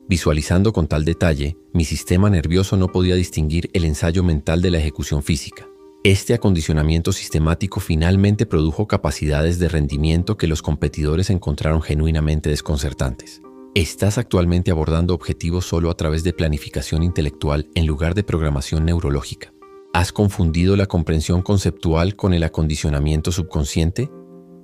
Visualizando con tal detalle, mi sistema nervioso no podía distinguir el ensayo mental de la ejecución física. Este acondicionamiento sistemático finalmente produjo capacidades de rendimiento que los competidores encontraron genuinamente desconcertantes. ¿Estás actualmente abordando objetivos solo a través de planificación intelectual en lugar de programación neurológica? ¿Has confundido la comprensión conceptual con el acondicionamiento subconsciente?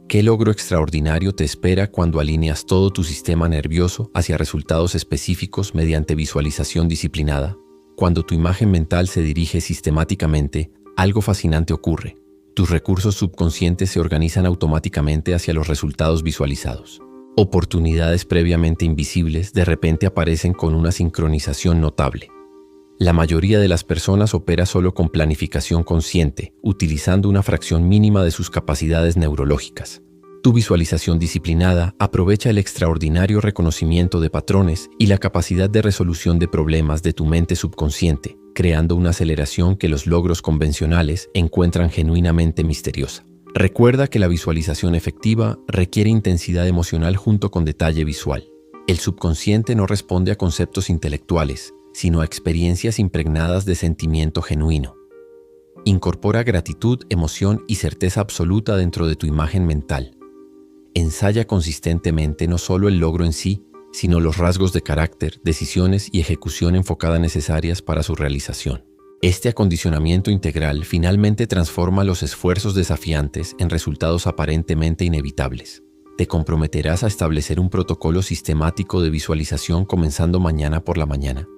¿Qué logro extraordinario te espera cuando alineas todo tu sistema nervioso hacia resultados específicos mediante visualización disciplinada? Cuando tu imagen mental se dirige sistemáticamente, algo fascinante ocurre. Tus recursos subconscientes se organizan automáticamente hacia los resultados visualizados. Oportunidades previamente invisibles de repente aparecen con una sincronización notable. La mayoría de las personas opera solo con planificación consciente, utilizando una fracción mínima de sus capacidades neurológicas. Tu visualización disciplinada aprovecha el extraordinario reconocimiento de patrones y la capacidad de resolución de problemas de tu mente subconsciente, creando una aceleración que los logros convencionales encuentran genuinamente misteriosa. Recuerda que la visualización efectiva requiere intensidad emocional junto con detalle visual. El subconsciente no responde a conceptos intelectuales, sino a experiencias impregnadas de sentimiento genuino. Incorpora gratitud, emoción y certeza absoluta dentro de tu imagen mental. Ensaya consistentemente no solo el logro en sí, sino los rasgos de carácter, decisiones y ejecución enfocada necesarias para su realización. Este acondicionamiento integral finalmente transforma los esfuerzos desafiantes en resultados aparentemente inevitables. Te comprometerás a establecer un protocolo sistemático de visualización comenzando mañana por la mañana.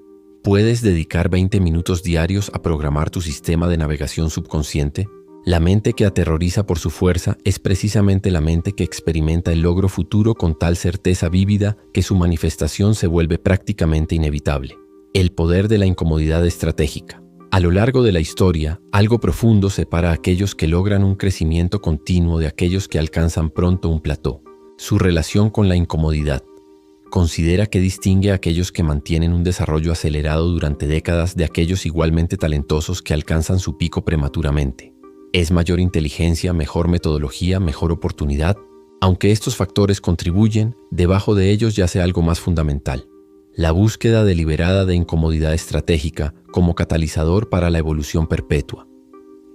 ¿Puedes dedicar 20 minutos diarios a programar tu sistema de navegación subconsciente? La mente que aterroriza por su fuerza es precisamente la mente que experimenta el logro futuro con tal certeza vívida que su manifestación se vuelve prácticamente inevitable. El poder de la incomodidad estratégica. A lo largo de la historia, algo profundo separa a aquellos que logran un crecimiento continuo de aquellos que alcanzan pronto un plató. Su relación con la incomodidad. Considera que distingue a aquellos que mantienen un desarrollo acelerado durante décadas de aquellos igualmente talentosos que alcanzan su pico prematuramente. ¿Es mayor inteligencia, mejor metodología, mejor oportunidad? Aunque estos factores contribuyen, debajo de ellos yace algo más fundamental: la búsqueda deliberada de incomodidad estratégica como catalizador para la evolución perpetua.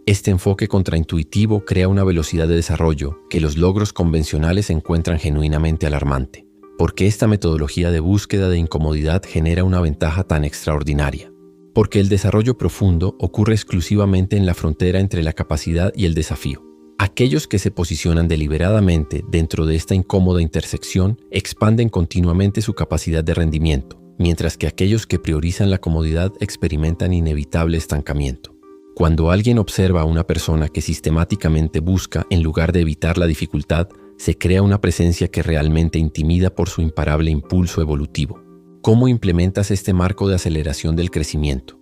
Este enfoque contraintuitivo crea una velocidad de desarrollo que los logros convencionales encuentran genuinamente alarmante. ¿Por qué esta metodología de búsqueda de incomodidad genera una ventaja tan extraordinaria? Porque el desarrollo profundo ocurre exclusivamente en la frontera entre la capacidad y el desafío. Aquellos que se posicionan deliberadamente dentro de esta incómoda intersección expanden continuamente su capacidad de rendimiento, mientras que aquellos que priorizan la comodidad experimentan inevitable estancamiento. Cuando alguien observa a una persona que sistemáticamente busca en lugar de evitar la dificultad, se crea una presencia que realmente intimida por su imparable impulso evolutivo. ¿Cómo implementas este marco de aceleración del crecimiento?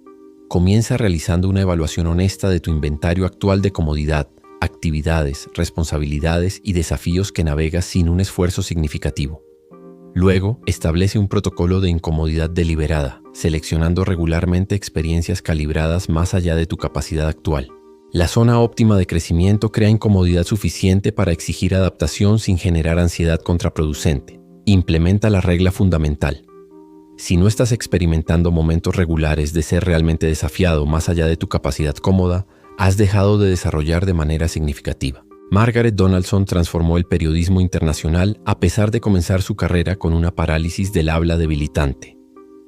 Comienza realizando una evaluación honesta de tu inventario actual de comodidad, actividades, responsabilidades y desafíos que navegas sin un esfuerzo significativo. Luego, establece un protocolo de incomodidad deliberada, seleccionando regularmente experiencias calibradas más allá de tu capacidad actual. La zona óptima de crecimiento crea incomodidad suficiente para exigir adaptación sin generar ansiedad contraproducente. Implementa la regla fundamental. Si no estás experimentando momentos regulares de ser realmente desafiado más allá de tu capacidad cómoda, has dejado de desarrollar de manera significativa. Margaret Donaldson transformó el periodismo internacional a pesar de comenzar su carrera con una parálisis del habla debilitante.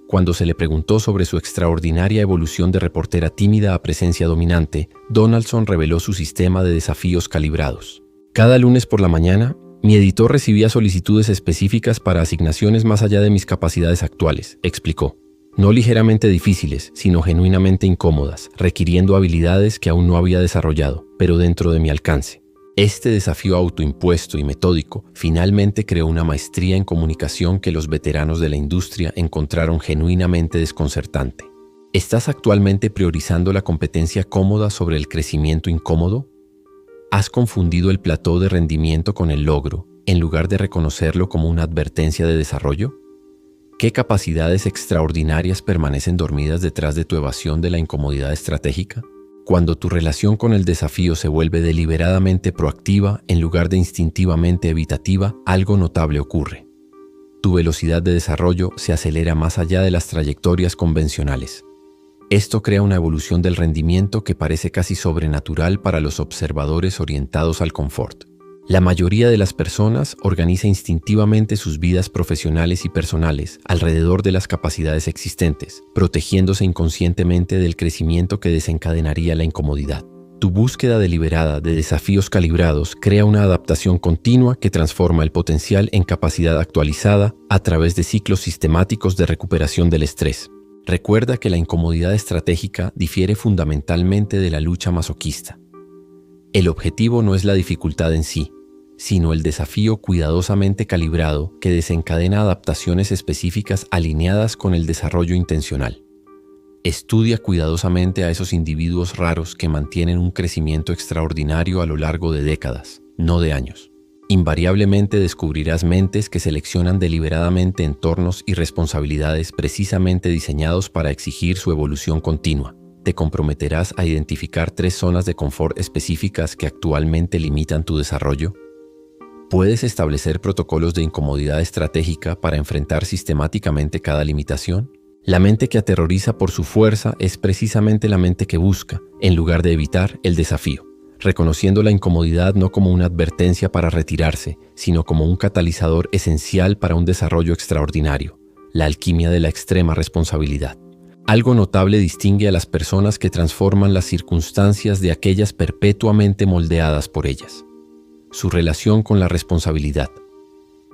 Cuando se le preguntó sobre su extraordinaria evolución de reportera tímida a presencia dominante, Donaldson reveló su sistema de desafíos calibrados. Cada lunes por la mañana, mi editor recibía solicitudes específicas para asignaciones más allá de mis capacidades actuales, explicó. No ligeramente difíciles, sino genuinamente incómodas, requiriendo habilidades que aún no había desarrollado, pero dentro de mi alcance. Este desafío autoimpuesto y metódico finalmente creó una maestría en comunicación que los veteranos de la industria encontraron genuinamente desconcertante. ¿Estás actualmente priorizando la competencia cómoda sobre el crecimiento incómodo? ¿Has confundido el plató de rendimiento con el logro, en lugar de reconocerlo como una advertencia de desarrollo? ¿Qué capacidades extraordinarias permanecen dormidas detrás de tu evasión de la incomodidad estratégica? Cuando tu relación con el desafío se vuelve deliberadamente proactiva en lugar de instintivamente evitativa, algo notable ocurre. Tu velocidad de desarrollo se acelera más allá de las trayectorias convencionales. Esto crea una evolución del rendimiento que parece casi sobrenatural para los observadores orientados al confort. La mayoría de las personas organiza instintivamente sus vidas profesionales y personales alrededor de las capacidades existentes, protegiéndose inconscientemente del crecimiento que desencadenaría la incomodidad. Tu búsqueda deliberada de desafíos calibrados crea una adaptación continua que transforma el potencial en capacidad actualizada a través de ciclos sistemáticos de recuperación del estrés. Recuerda que la incomodidad estratégica difiere fundamentalmente de la lucha masoquista. El objetivo no es la dificultad en sí, sino el desafío cuidadosamente calibrado que desencadena adaptaciones específicas alineadas con el desarrollo intencional. Estudia cuidadosamente a esos individuos raros que mantienen un crecimiento extraordinario a lo largo de décadas, no de años. Invariablemente descubrirás mentes que seleccionan deliberadamente entornos y responsabilidades precisamente diseñados para exigir su evolución continua. Te comprometerás a identificar 3 zonas de confort específicas que actualmente limitan tu desarrollo. ¿Puedes establecer protocolos de incomodidad estratégica para enfrentar sistemáticamente cada limitación? La mente que aterroriza por su fuerza es precisamente la mente que busca, en lugar de evitar, el desafío, reconociendo la incomodidad no como una advertencia para retirarse, sino como un catalizador esencial para un desarrollo extraordinario, la alquimia de la extrema responsabilidad. Algo notable distingue a las personas que transforman las circunstancias de aquellas perpetuamente moldeadas por ellas: su relación con la responsabilidad.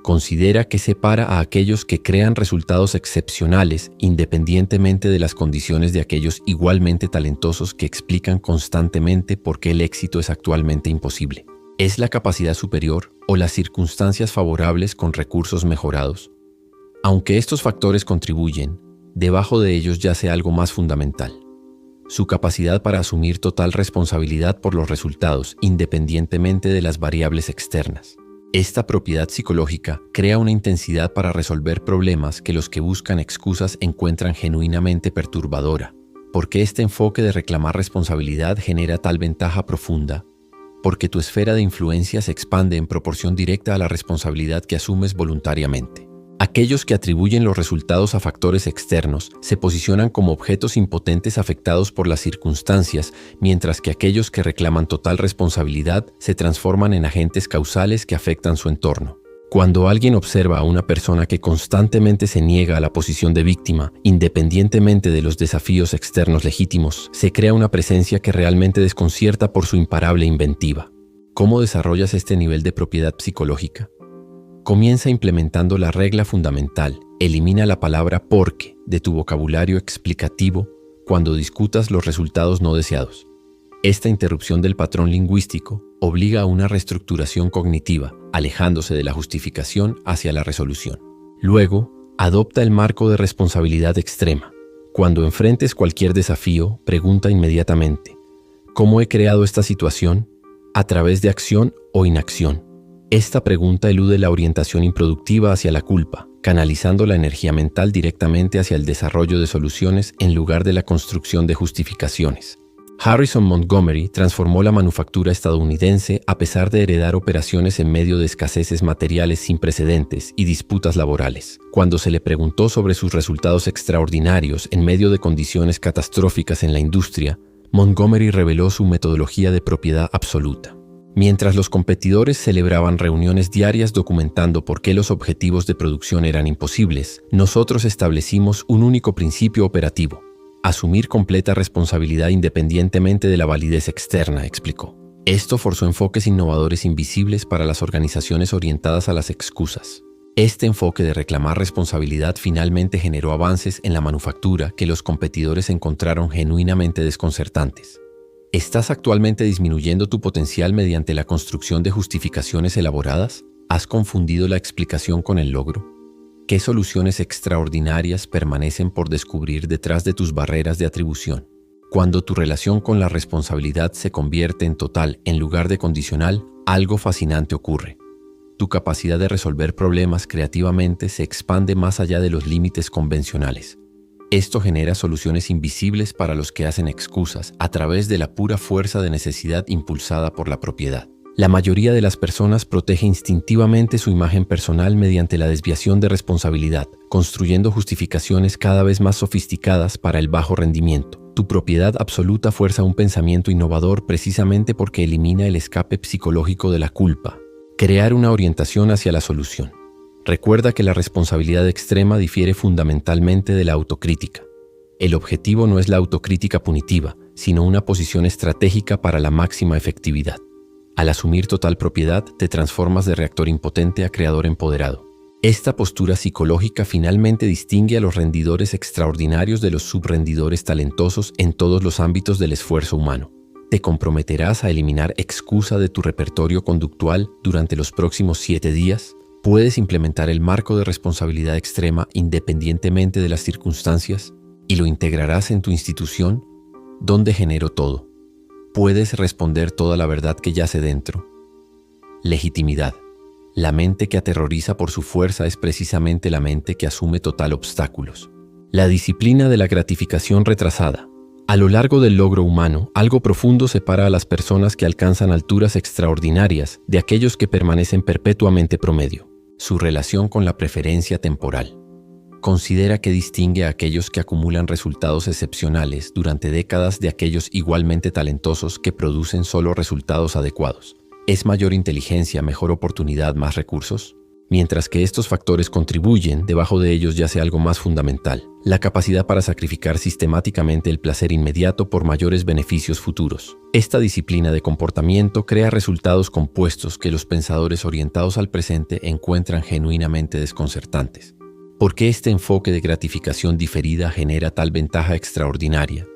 Considera que separa a aquellos que crean resultados excepcionales independientemente de las condiciones de aquellos igualmente talentosos que explican constantemente por qué el éxito es actualmente imposible. ¿Es la capacidad superior o las circunstancias favorables con recursos mejorados? Aunque estos factores contribuyen, debajo de ellos yace algo más fundamental: su capacidad para asumir total responsabilidad por los resultados independientemente de las variables externas. Esta propiedad psicológica crea una intensidad para resolver problemas que los que buscan excusas encuentran genuinamente perturbadora. ¿Por qué este enfoque de reclamar responsabilidad genera tal ventaja profunda? Porque tu esfera de influencia se expande en proporción directa a la responsabilidad que asumes voluntariamente. Aquellos que atribuyen los resultados a factores externos se posicionan como objetos impotentes afectados por las circunstancias, mientras que aquellos que reclaman total responsabilidad se transforman en agentes causales que afectan su entorno. Cuando alguien observa a una persona que constantemente se niega a la posición de víctima, independientemente de los desafíos externos legítimos, se crea una presencia que realmente desconcierta por su imparable inventiva. ¿Cómo desarrollas este nivel de propiedad psicológica? Comienza implementando la regla fundamental: elimina la palabra porque de tu vocabulario explicativo cuando discutas los resultados no deseados. Esta interrupción del patrón lingüístico obliga a una reestructuración cognitiva, alejándose de la justificación hacia la resolución. Luego, adopta el marco de responsabilidad extrema. Cuando enfrentes cualquier desafío, pregunta inmediatamente: ¿cómo he creado esta situación? ¿A través de acción o inacción? Esta pregunta elude la orientación improductiva hacia la culpa, canalizando la energía mental directamente hacia el desarrollo de soluciones en lugar de la construcción de justificaciones. Harrison Montgomery transformó la manufactura estadounidense a pesar de heredar operaciones en medio de escaseces materiales sin precedentes y disputas laborales. Cuando se le preguntó sobre sus resultados extraordinarios en medio de condiciones catastróficas en la industria, Montgomery reveló su metodología de propiedad absoluta. Mientras los competidores celebraban reuniones diarias documentando por qué los objetivos de producción eran imposibles, nosotros establecimos un único principio operativo: asumir completa responsabilidad independientemente de la validez externa, explicó. Esto forzó enfoques innovadores invisibles para las organizaciones orientadas a las excusas. Este enfoque de reclamar responsabilidad finalmente generó avances en la manufactura que los competidores encontraron genuinamente desconcertantes. ¿Estás actualmente disminuyendo tu potencial mediante la construcción de justificaciones elaboradas? ¿Has confundido la explicación con el logro? ¿Qué soluciones extraordinarias permanecen por descubrir detrás de tus barreras de atribución? Cuando tu relación con la responsabilidad se convierte en total en lugar de condicional, algo fascinante ocurre. Tu capacidad de resolver problemas creativamente se expande más allá de los límites convencionales. Esto genera soluciones invisibles para los que hacen excusas a través de la pura fuerza de necesidad impulsada por la propiedad. La mayoría de las personas protege instintivamente su imagen personal mediante la desviación de responsabilidad, construyendo justificaciones cada vez más sofisticadas para el bajo rendimiento. Tu propiedad absoluta fuerza un pensamiento innovador precisamente porque elimina el escape psicológico de la culpa. Crear una orientación hacia la solución. Recuerda que la responsabilidad extrema difiere fundamentalmente de la autocrítica. El objetivo no es la autocrítica punitiva, sino una posición estratégica para la máxima efectividad. Al asumir total propiedad, te transformas de reactor impotente a creador empoderado. Esta postura psicológica finalmente distingue a los rendidores extraordinarios de los subrendidores talentosos en todos los ámbitos del esfuerzo humano. Te comprometerás a eliminar excusa de tu repertorio conductual durante los próximos 7 días. Puedes implementar el marco de responsabilidad extrema independientemente de las circunstancias y lo integrarás en tu institución, donde genero todo. Puedes responder toda la verdad que yace dentro. Legitimidad. La mente que aterroriza por su fuerza es precisamente la mente que asume total obstáculos. La disciplina de la gratificación retrasada. A lo largo del logro humano, algo profundo separa a las personas que alcanzan alturas extraordinarias de aquellos que permanecen perpetuamente promedio: su relación con la preferencia temporal. Considera que distingue a aquellos que acumulan resultados excepcionales durante décadas de aquellos igualmente talentosos que producen solo resultados adecuados. ¿Es mayor inteligencia, mejor oportunidad, más recursos? Mientras que estos factores contribuyen, debajo de ellos yace algo más fundamental: la capacidad para sacrificar sistemáticamente el placer inmediato por mayores beneficios futuros. Esta disciplina de comportamiento crea resultados compuestos que los pensadores orientados al presente encuentran genuinamente desconcertantes. ¿Por qué este enfoque de gratificación diferida genera tal ventaja extraordinaria?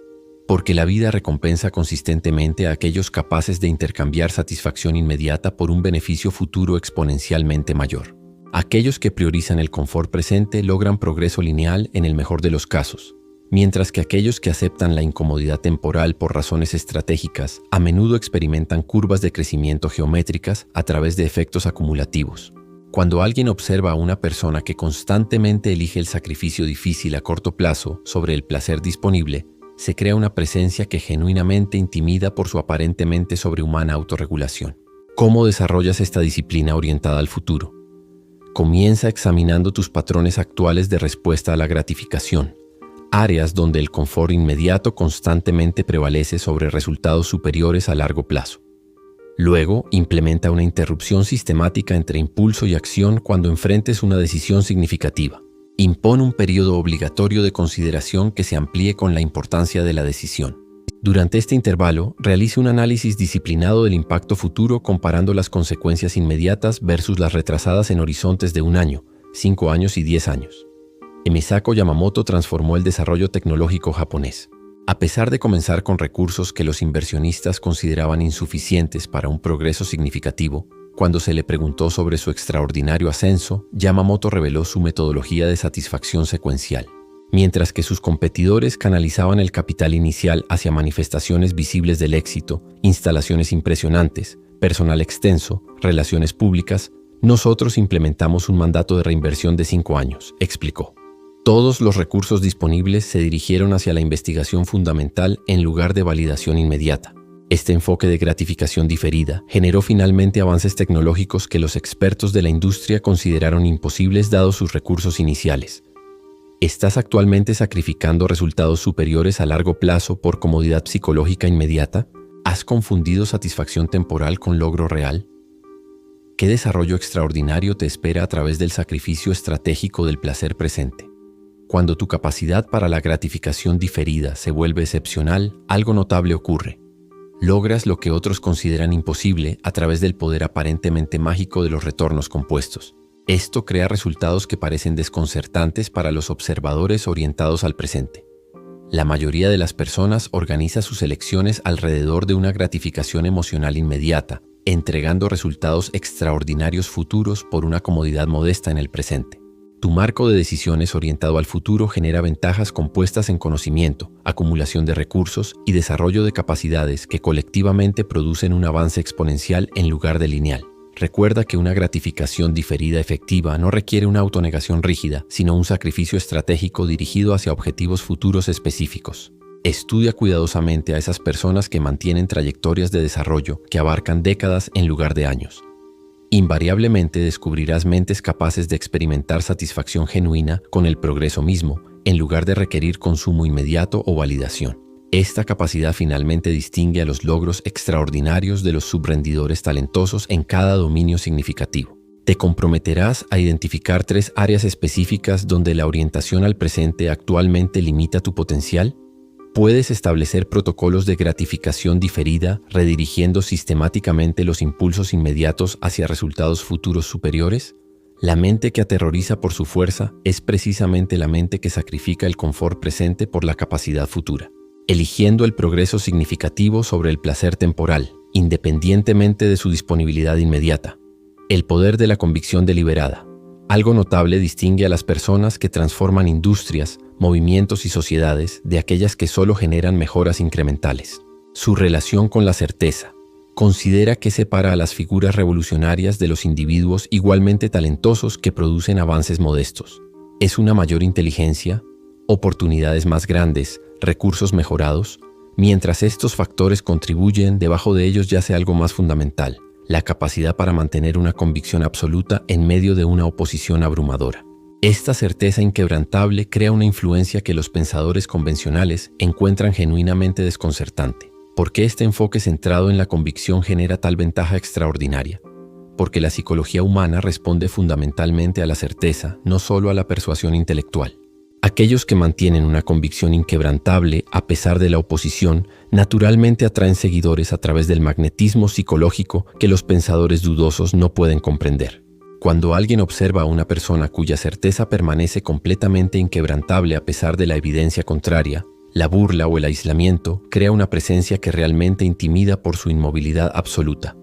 Porque la vida recompensa consistentemente a aquellos capaces de intercambiar satisfacción inmediata por un beneficio futuro exponencialmente mayor. Aquellos que priorizan el confort presente logran progreso lineal en el mejor de los casos, mientras que aquellos que aceptan la incomodidad temporal por razones estratégicas a menudo experimentan curvas de crecimiento geométricas a través de efectos acumulativos. Cuando alguien observa a una persona que constantemente elige el sacrificio difícil a corto plazo sobre el placer disponible, se crea una presencia que genuinamente intimida por su aparentemente sobrehumana autorregulación. ¿Cómo desarrollas esta disciplina orientada al futuro? Comienza examinando tus patrones actuales de respuesta a la gratificación, áreas donde el confort inmediato constantemente prevalece sobre resultados superiores a largo plazo. Luego, implementa una interrupción sistemática entre impulso y acción cuando enfrentes una decisión significativa. Impone un periodo obligatorio de consideración que se amplíe con la importancia de la decisión. Durante este intervalo, realice un análisis disciplinado del impacto futuro comparando las consecuencias inmediatas versus las retrasadas en horizontes de 1 año, 5 años y 10 años. Emisako Yamamoto transformó el desarrollo tecnológico japonés. A pesar de comenzar con recursos que los inversionistas consideraban insuficientes para un progreso significativo, cuando se le preguntó sobre su extraordinario ascenso, Yamamoto reveló su metodología de satisfacción secuencial. Mientras que sus competidores canalizaban el capital inicial hacia manifestaciones visibles del éxito, instalaciones impresionantes, personal extenso, relaciones públicas, nosotros implementamos un mandato de reinversión de 5 años, explicó. Todos los recursos disponibles se dirigieron hacia la investigación fundamental en lugar de validación inmediata. Este enfoque de gratificación diferida generó finalmente avances tecnológicos que los expertos de la industria consideraron imposibles dados sus recursos iniciales. ¿Estás actualmente sacrificando resultados superiores a largo plazo por comodidad psicológica inmediata? ¿Has confundido satisfacción temporal con logro real? ¿Qué desarrollo extraordinario te espera a través del sacrificio estratégico del placer presente? Cuando tu capacidad para la gratificación diferida se vuelve excepcional, algo notable ocurre. Logras lo que otros consideran imposible a través del poder aparentemente mágico de los retornos compuestos. Esto crea resultados que parecen desconcertantes para los observadores orientados al presente. La mayoría de las personas organiza sus elecciones alrededor de una gratificación emocional inmediata, entregando resultados extraordinarios futuros por una comodidad modesta en el presente. Tu marco de decisiones orientado al futuro genera ventajas compuestas en conocimiento, acumulación de recursos y desarrollo de capacidades que colectivamente producen un avance exponencial en lugar de lineal. Recuerda que una gratificación diferida efectiva no requiere una autonegación rígida, sino un sacrificio estratégico dirigido hacia objetivos futuros específicos. Estudia cuidadosamente a esas personas que mantienen trayectorias de desarrollo que abarcan décadas en lugar de años. Invariablemente descubrirás mentes capaces de experimentar satisfacción genuina con el progreso mismo, en lugar de requerir consumo inmediato o validación. Esta capacidad finalmente distingue a los logros extraordinarios de los subrendidores talentosos en cada dominio significativo. ¿Te comprometerás a identificar 3 áreas específicas donde la orientación al presente actualmente limita tu potencial? ¿Puedes establecer protocolos de gratificación diferida, redirigiendo sistemáticamente los impulsos inmediatos hacia resultados futuros superiores? La mente que aterroriza por su fuerza es precisamente la mente que sacrifica el confort presente por la capacidad futura, eligiendo el progreso significativo sobre el placer temporal, independientemente de su disponibilidad inmediata. El poder de la convicción deliberada. Algo notable distingue a las personas que transforman industrias, movimientos y sociedades de aquellas que solo generan mejoras incrementales. Su relación con la certeza. Considera qué separa a las figuras revolucionarias de los individuos igualmente talentosos que producen avances modestos. ¿Es una mayor inteligencia, oportunidades más grandes, recursos mejorados? Mientras estos factores contribuyen, debajo de ellos yace algo más fundamental: la capacidad para mantener una convicción absoluta en medio de una oposición abrumadora. Esta certeza inquebrantable crea una influencia que los pensadores convencionales encuentran genuinamente desconcertante. ¿Por qué este enfoque centrado en la convicción genera tal ventaja extraordinaria? Porque la psicología humana responde fundamentalmente a la certeza, no solo a la persuasión intelectual. Aquellos que mantienen una convicción inquebrantable a pesar de la oposición, naturalmente atraen seguidores a través del magnetismo psicológico que los pensadores dudosos no pueden comprender. Cuando alguien observa a una persona cuya certeza permanece completamente inquebrantable a pesar de la evidencia contraria, la burla o el aislamiento crea una presencia que realmente intimida por su inmovilidad absoluta.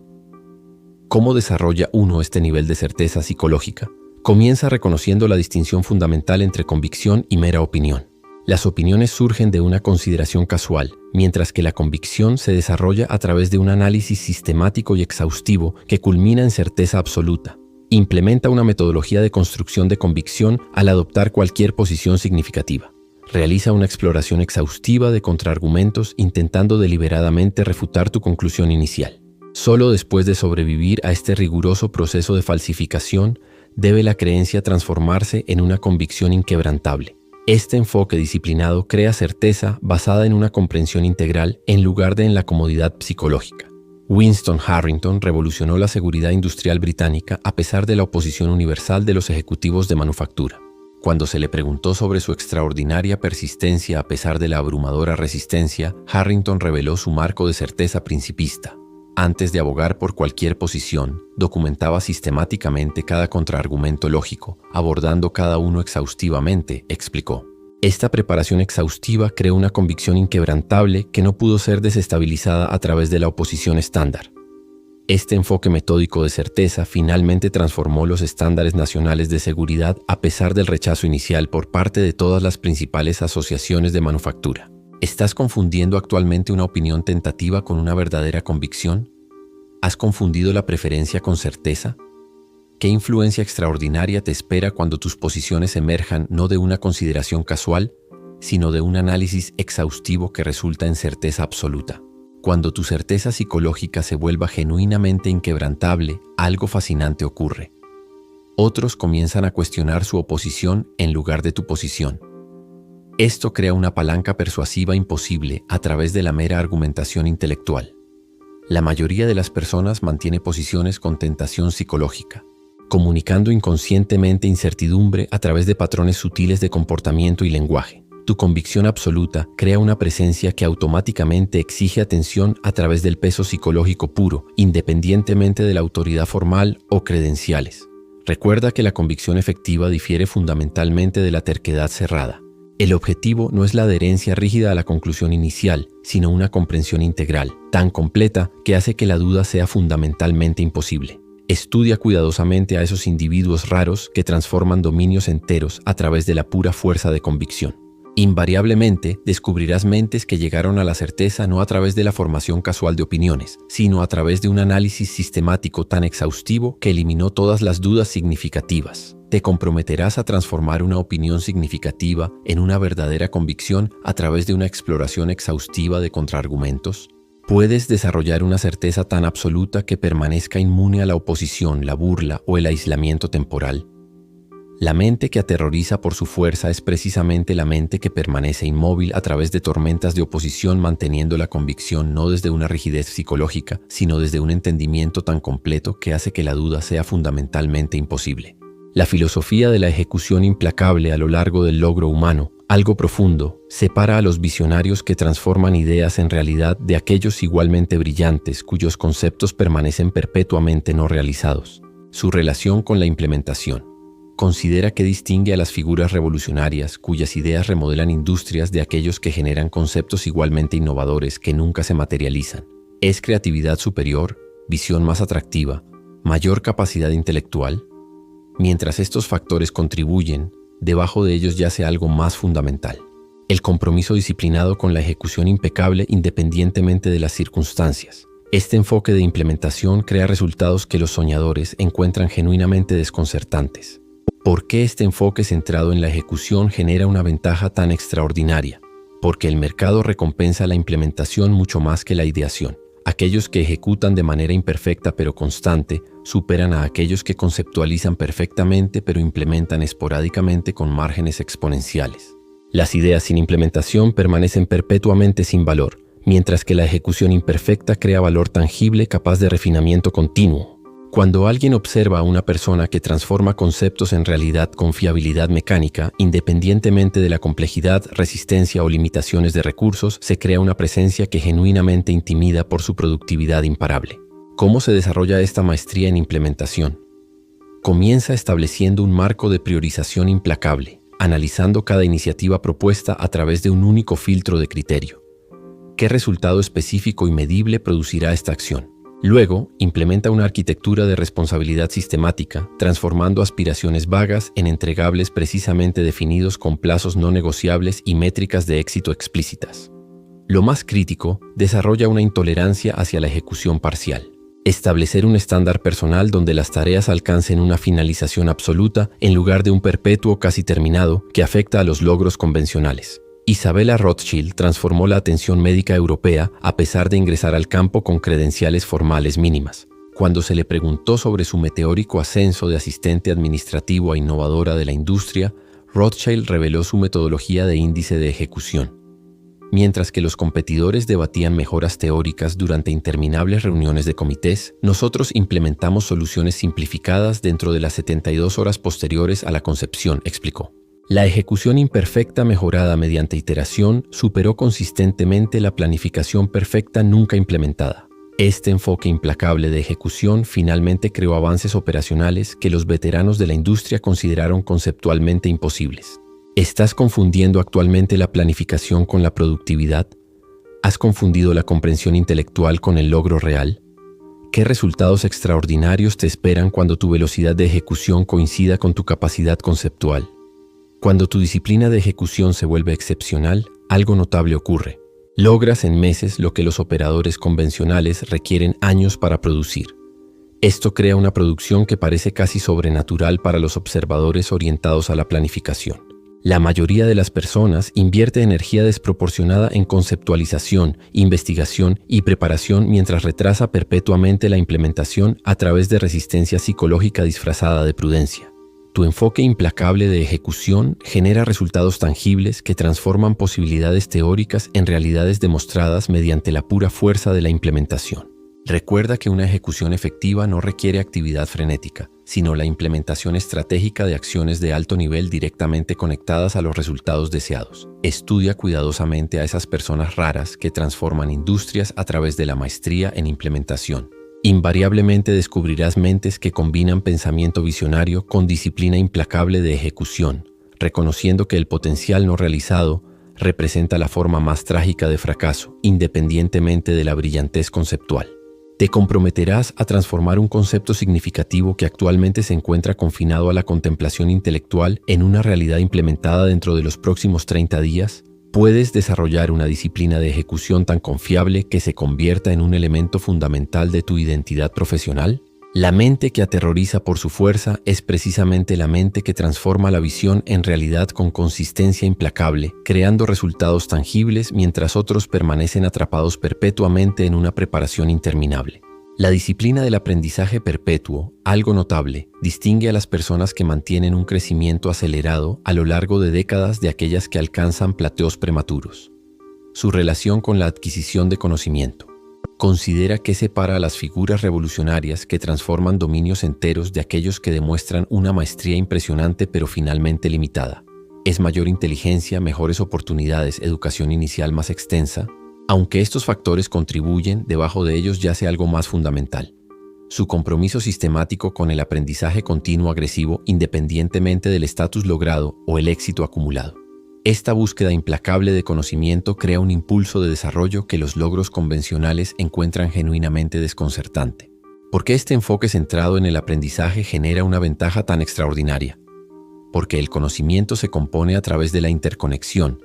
¿Cómo desarrolla uno este nivel de certeza psicológica? Comienza reconociendo la distinción fundamental entre convicción y mera opinión. Las opiniones surgen de una consideración casual, mientras que la convicción se desarrolla a través de un análisis sistemático y exhaustivo que culmina en certeza absoluta. Implementa una metodología de construcción de convicción al adoptar cualquier posición significativa. Realiza una exploración exhaustiva de contraargumentos intentando deliberadamente refutar tu conclusión inicial. Solo después de sobrevivir a este riguroso proceso de falsificación, debe la creencia transformarse en una convicción inquebrantable. Este enfoque disciplinado crea certeza basada en una comprensión integral en lugar de en la comodidad psicológica. Winston Harrington revolucionó la seguridad industrial británica a pesar de la oposición universal de los ejecutivos de manufactura. Cuando se le preguntó sobre su extraordinaria persistencia a pesar de la abrumadora resistencia, Harrington reveló su marco de certeza principista. Antes de abogar por cualquier posición, documentaba sistemáticamente cada contraargumento lógico, abordando cada uno exhaustivamente, explicó. Esta preparación exhaustiva creó una convicción inquebrantable que no pudo ser desestabilizada a través de la oposición estándar. Este enfoque metódico de certeza finalmente transformó los estándares nacionales de seguridad a pesar del rechazo inicial por parte de todas las principales asociaciones de manufactura. ¿Estás confundiendo actualmente una opinión tentativa con una verdadera convicción? ¿Has confundido la preferencia con certeza? ¿Qué influencia extraordinaria te espera cuando tus posiciones emerjan no de una consideración casual, sino de un análisis exhaustivo que resulta en certeza absoluta? Cuando tu certeza psicológica se vuelva genuinamente inquebrantable, algo fascinante ocurre. Otros comienzan a cuestionar su oposición en lugar de tu posición. Esto crea una palanca persuasiva imposible a través de la mera argumentación intelectual. La mayoría de las personas mantiene posiciones con tentación psicológica, comunicando inconscientemente incertidumbre a través de patrones sutiles de comportamiento y lenguaje. Tu convicción absoluta crea una presencia que automáticamente exige atención a través del peso psicológico puro, independientemente de la autoridad formal o credenciales. Recuerda que la convicción efectiva difiere fundamentalmente de la terquedad cerrada. El objetivo no es la adherencia rígida a la conclusión inicial, sino una comprensión integral, tan completa que hace que la duda sea fundamentalmente imposible. Estudia cuidadosamente a esos individuos raros que transforman dominios enteros a través de la pura fuerza de convicción. Invariablemente descubrirás mentes que llegaron a la certeza no a través de la formación casual de opiniones, sino a través de un análisis sistemático tan exhaustivo que eliminó todas las dudas significativas. ¿Te comprometerás a transformar una opinión significativa en una verdadera convicción a través de una exploración exhaustiva de contraargumentos? ¿Puedes desarrollar una certeza tan absoluta que permanezca inmune a la oposición, la burla o el aislamiento temporal? La mente que aterroriza por su fuerza es precisamente la mente que permanece inmóvil a través de tormentas de oposición, manteniendo la convicción no desde una rigidez psicológica, sino desde un entendimiento tan completo que hace que la duda sea fundamentalmente imposible. La filosofía de la ejecución implacable a lo largo del logro humano, algo profundo, separa a los visionarios que transforman ideas en realidad de aquellos igualmente brillantes cuyos conceptos permanecen perpetuamente no realizados. Su relación con la implementación. Considera que distingue a las figuras revolucionarias cuyas ideas remodelan industrias de aquellos que generan conceptos igualmente innovadores que nunca se materializan. ¿Es creatividad superior, visión más atractiva, mayor capacidad intelectual? Mientras estos factores contribuyen, debajo de ellos yace algo más fundamental: el compromiso disciplinado con la ejecución impecable independientemente de las circunstancias. Este enfoque de implementación crea resultados que los soñadores encuentran genuinamente desconcertantes. ¿Por qué este enfoque centrado en la ejecución genera una ventaja tan extraordinaria? Porque el mercado recompensa la implementación mucho más que la ideación. Aquellos que ejecutan de manera imperfecta pero constante superan a aquellos que conceptualizan perfectamente pero implementan esporádicamente con márgenes exponenciales. Las ideas sin implementación permanecen perpetuamente sin valor, mientras que la ejecución imperfecta crea valor tangible capaz de refinamiento continuo. Cuando alguien observa a una persona que transforma conceptos en realidad con fiabilidad mecánica, independientemente de la complejidad, resistencia o limitaciones de recursos, se crea una presencia que genuinamente intimida por su productividad imparable. ¿Cómo se desarrolla esta maestría en implementación? Comienza estableciendo un marco de priorización implacable, analizando cada iniciativa propuesta a través de un único filtro de criterio. ¿Qué resultado específico y medible producirá esta acción? Luego, implementa una arquitectura de responsabilidad sistemática, transformando aspiraciones vagas en entregables precisamente definidos con plazos no negociables y métricas de éxito explícitas. Lo más crítico, desarrolla una intolerancia hacia la ejecución parcial. Establecer un estándar personal donde las tareas alcancen una finalización absoluta en lugar de un perpetuo casi terminado que afecta a los logros convencionales. Isabella Rothschild transformó la atención médica europea a pesar de ingresar al campo con credenciales formales mínimas. Cuando se le preguntó sobre su meteórico ascenso de asistente administrativo a innovadora de la industria, Rothschild reveló su metodología de índice de ejecución. Mientras que los competidores debatían mejoras teóricas durante interminables reuniones de comités, nosotros implementamos soluciones simplificadas dentro de las 72 horas posteriores a la concepción, explicó. La ejecución imperfecta mejorada mediante iteración superó consistentemente la planificación perfecta nunca implementada. Este enfoque implacable de ejecución finalmente creó avances operacionales que los veteranos de la industria consideraron conceptualmente imposibles. ¿Estás confundiendo actualmente la planificación con la productividad? ¿Has confundido la comprensión intelectual con el logro real? ¿Qué resultados extraordinarios te esperan cuando tu velocidad de ejecución coincida con tu capacidad conceptual? Cuando tu disciplina de ejecución se vuelve excepcional, algo notable ocurre. Logras en meses lo que los operadores convencionales requieren años para producir. Esto crea una producción que parece casi sobrenatural para los observadores orientados a la planificación. La mayoría de las personas invierte energía desproporcionada en conceptualización, investigación y preparación mientras retrasa perpetuamente la implementación a través de resistencia psicológica disfrazada de prudencia. Tu enfoque implacable de ejecución genera resultados tangibles que transforman posibilidades teóricas en realidades demostradas mediante la pura fuerza de la implementación. Recuerda que una ejecución efectiva no requiere actividad frenética, sino la implementación estratégica de acciones de alto nivel directamente conectadas a los resultados deseados. Estudia cuidadosamente a esas personas raras que transforman industrias a través de la maestría en implementación. Invariablemente descubrirás mentes que combinan pensamiento visionario con disciplina implacable de ejecución, reconociendo que el potencial no realizado representa la forma más trágica de fracaso, independientemente de la brillantez conceptual. Te comprometerás a transformar un concepto significativo que actualmente se encuentra confinado a la contemplación intelectual en una realidad implementada dentro de los próximos 30 días. ¿Puedes desarrollar una disciplina de ejecución tan confiable que se convierta en un elemento fundamental de tu identidad profesional? La mente que aterroriza por su fuerza es precisamente la mente que transforma la visión en realidad con consistencia implacable, creando resultados tangibles mientras otros permanecen atrapados perpetuamente en una preparación interminable. La disciplina del aprendizaje perpetuo, algo notable, distingue a las personas que mantienen un crecimiento acelerado a lo largo de décadas de aquellas que alcanzan plateos prematuros. Su relación con la adquisición de conocimiento. Considera qué separa a las figuras revolucionarias que transforman dominios enteros de aquellos que demuestran una maestría impresionante pero finalmente limitada. ¿Es mayor inteligencia, mejores oportunidades, educación inicial más extensa? Aunque estos factores contribuyen, debajo de ellos yace algo más fundamental: su compromiso sistemático con el aprendizaje continuo agresivo independientemente del estatus logrado o el éxito acumulado. Esta búsqueda implacable de conocimiento crea un impulso de desarrollo que los logros convencionales encuentran genuinamente desconcertante. ¿Por qué este enfoque centrado en el aprendizaje genera una ventaja tan extraordinaria? Porque el conocimiento se compone a través de la interconexión,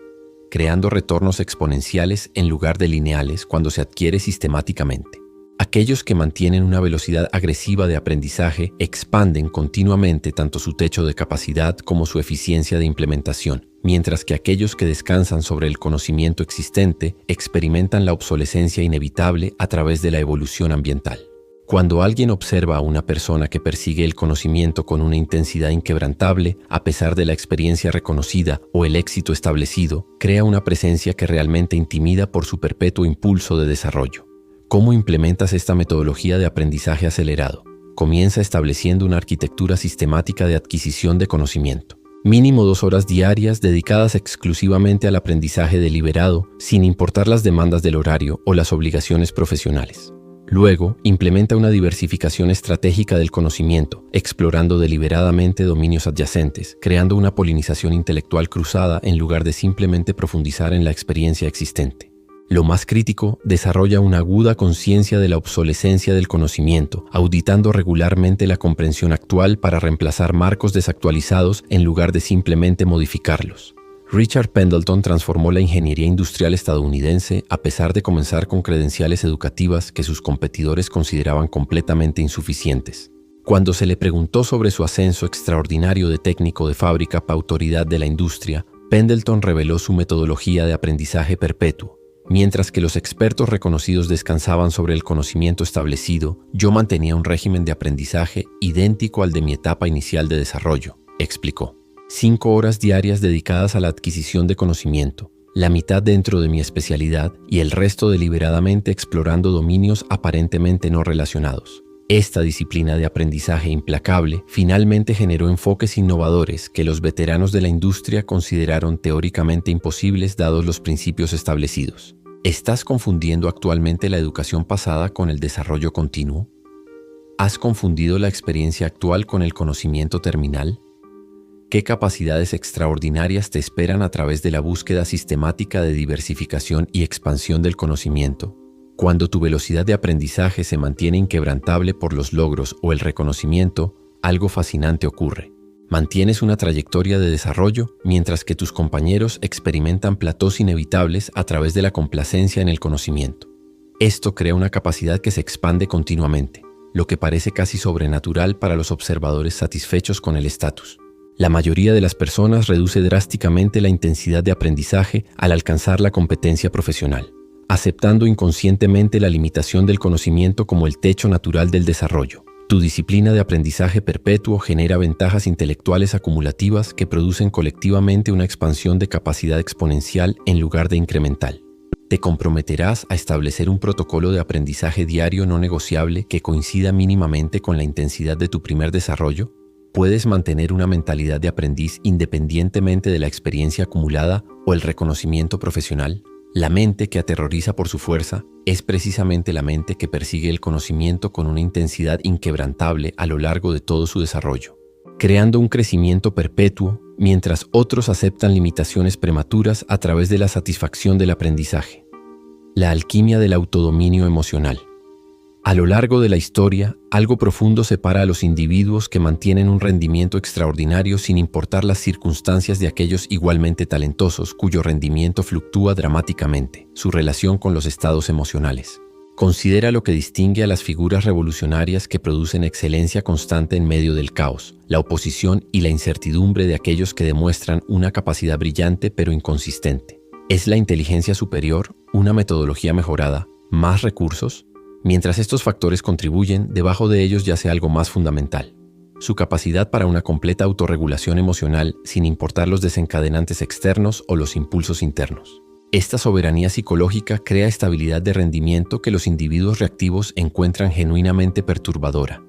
creando retornos exponenciales en lugar de lineales cuando se adquiere sistemáticamente. Aquellos que mantienen una velocidad agresiva de aprendizaje expanden continuamente tanto su techo de capacidad como su eficiencia de implementación, mientras que aquellos que descansan sobre el conocimiento existente experimentan la obsolescencia inevitable a través de la evolución ambiental. Cuando alguien observa a una persona que persigue el conocimiento con una intensidad inquebrantable, a pesar de la experiencia reconocida o el éxito establecido, crea una presencia que realmente intimida por su perpetuo impulso de desarrollo. ¿Cómo implementas esta metodología de aprendizaje acelerado? Comienza estableciendo una arquitectura sistemática de adquisición de conocimiento. Mínimo 2 horas diarias dedicadas exclusivamente al aprendizaje deliberado, sin importar las demandas del horario o las obligaciones profesionales. Luego, implementa una diversificación estratégica del conocimiento, explorando deliberadamente dominios adyacentes, creando una polinización intelectual cruzada en lugar de simplemente profundizar en la experiencia existente. Lo más crítico, desarrolla una aguda conciencia de la obsolescencia del conocimiento, auditando regularmente la comprensión actual para reemplazar marcos desactualizados en lugar de simplemente modificarlos. Richard Pendleton transformó la ingeniería industrial estadounidense a pesar de comenzar con credenciales educativas que sus competidores consideraban completamente insuficientes. Cuando se le preguntó sobre su ascenso extraordinario de técnico de fábrica para autoridad de la industria, Pendleton reveló su metodología de aprendizaje perpetuo. Mientras que los expertos reconocidos descansaban sobre el conocimiento establecido, yo mantenía un régimen de aprendizaje idéntico al de mi etapa inicial de desarrollo, explicó. 5 horas diarias dedicadas a la adquisición de conocimiento, la mitad dentro de mi especialidad y el resto deliberadamente explorando dominios aparentemente no relacionados. Esta disciplina de aprendizaje implacable finalmente generó enfoques innovadores que los veteranos de la industria consideraron teóricamente imposibles dados los principios establecidos. ¿Estás confundiendo actualmente la educación pasada con el desarrollo continuo? ¿Has confundido la experiencia actual con el conocimiento terminal? ¿Qué capacidades extraordinarias te esperan a través de la búsqueda sistemática de diversificación y expansión del conocimiento? Cuando tu velocidad de aprendizaje se mantiene inquebrantable por los logros o el reconocimiento, algo fascinante ocurre. Mantienes una trayectoria de desarrollo mientras que tus compañeros experimentan platós inevitables a través de la complacencia en el conocimiento. Esto crea una capacidad que se expande continuamente, lo que parece casi sobrenatural para los observadores satisfechos con el estatus. La mayoría de las personas reduce drásticamente la intensidad de aprendizaje al alcanzar la competencia profesional, aceptando inconscientemente la limitación del conocimiento como el techo natural del desarrollo. Tu disciplina de aprendizaje perpetuo genera ventajas intelectuales acumulativas que producen colectivamente una expansión de capacidad exponencial en lugar de incremental. ¿Te comprometerás a establecer un protocolo de aprendizaje diario no negociable que coincida mínimamente con la intensidad de tu primer desarrollo? ¿Puedes mantener una mentalidad de aprendiz independientemente de la experiencia acumulada o el reconocimiento profesional? La mente que aterroriza por su fuerza es precisamente la mente que persigue el conocimiento con una intensidad inquebrantable a lo largo de todo su desarrollo, creando un crecimiento perpetuo mientras otros aceptan limitaciones prematuras a través de la satisfacción del aprendizaje. La alquimia del autodominio emocional. A lo largo de la historia, algo profundo separa a los individuos que mantienen un rendimiento extraordinario sin importar las circunstancias de aquellos igualmente talentosos cuyo rendimiento fluctúa dramáticamente, su relación con los estados emocionales. Considera lo que distingue a las figuras revolucionarias que producen excelencia constante en medio del caos, la oposición y la incertidumbre de aquellos que demuestran una capacidad brillante pero inconsistente. ¿Es la inteligencia superior, una metodología mejorada, más recursos? Mientras estos factores contribuyen, debajo de ellos yace algo más fundamental: su capacidad para una completa autorregulación emocional sin importar los desencadenantes externos o los impulsos internos. Esta soberanía psicológica crea estabilidad de rendimiento que los individuos reactivos encuentran genuinamente perturbadora.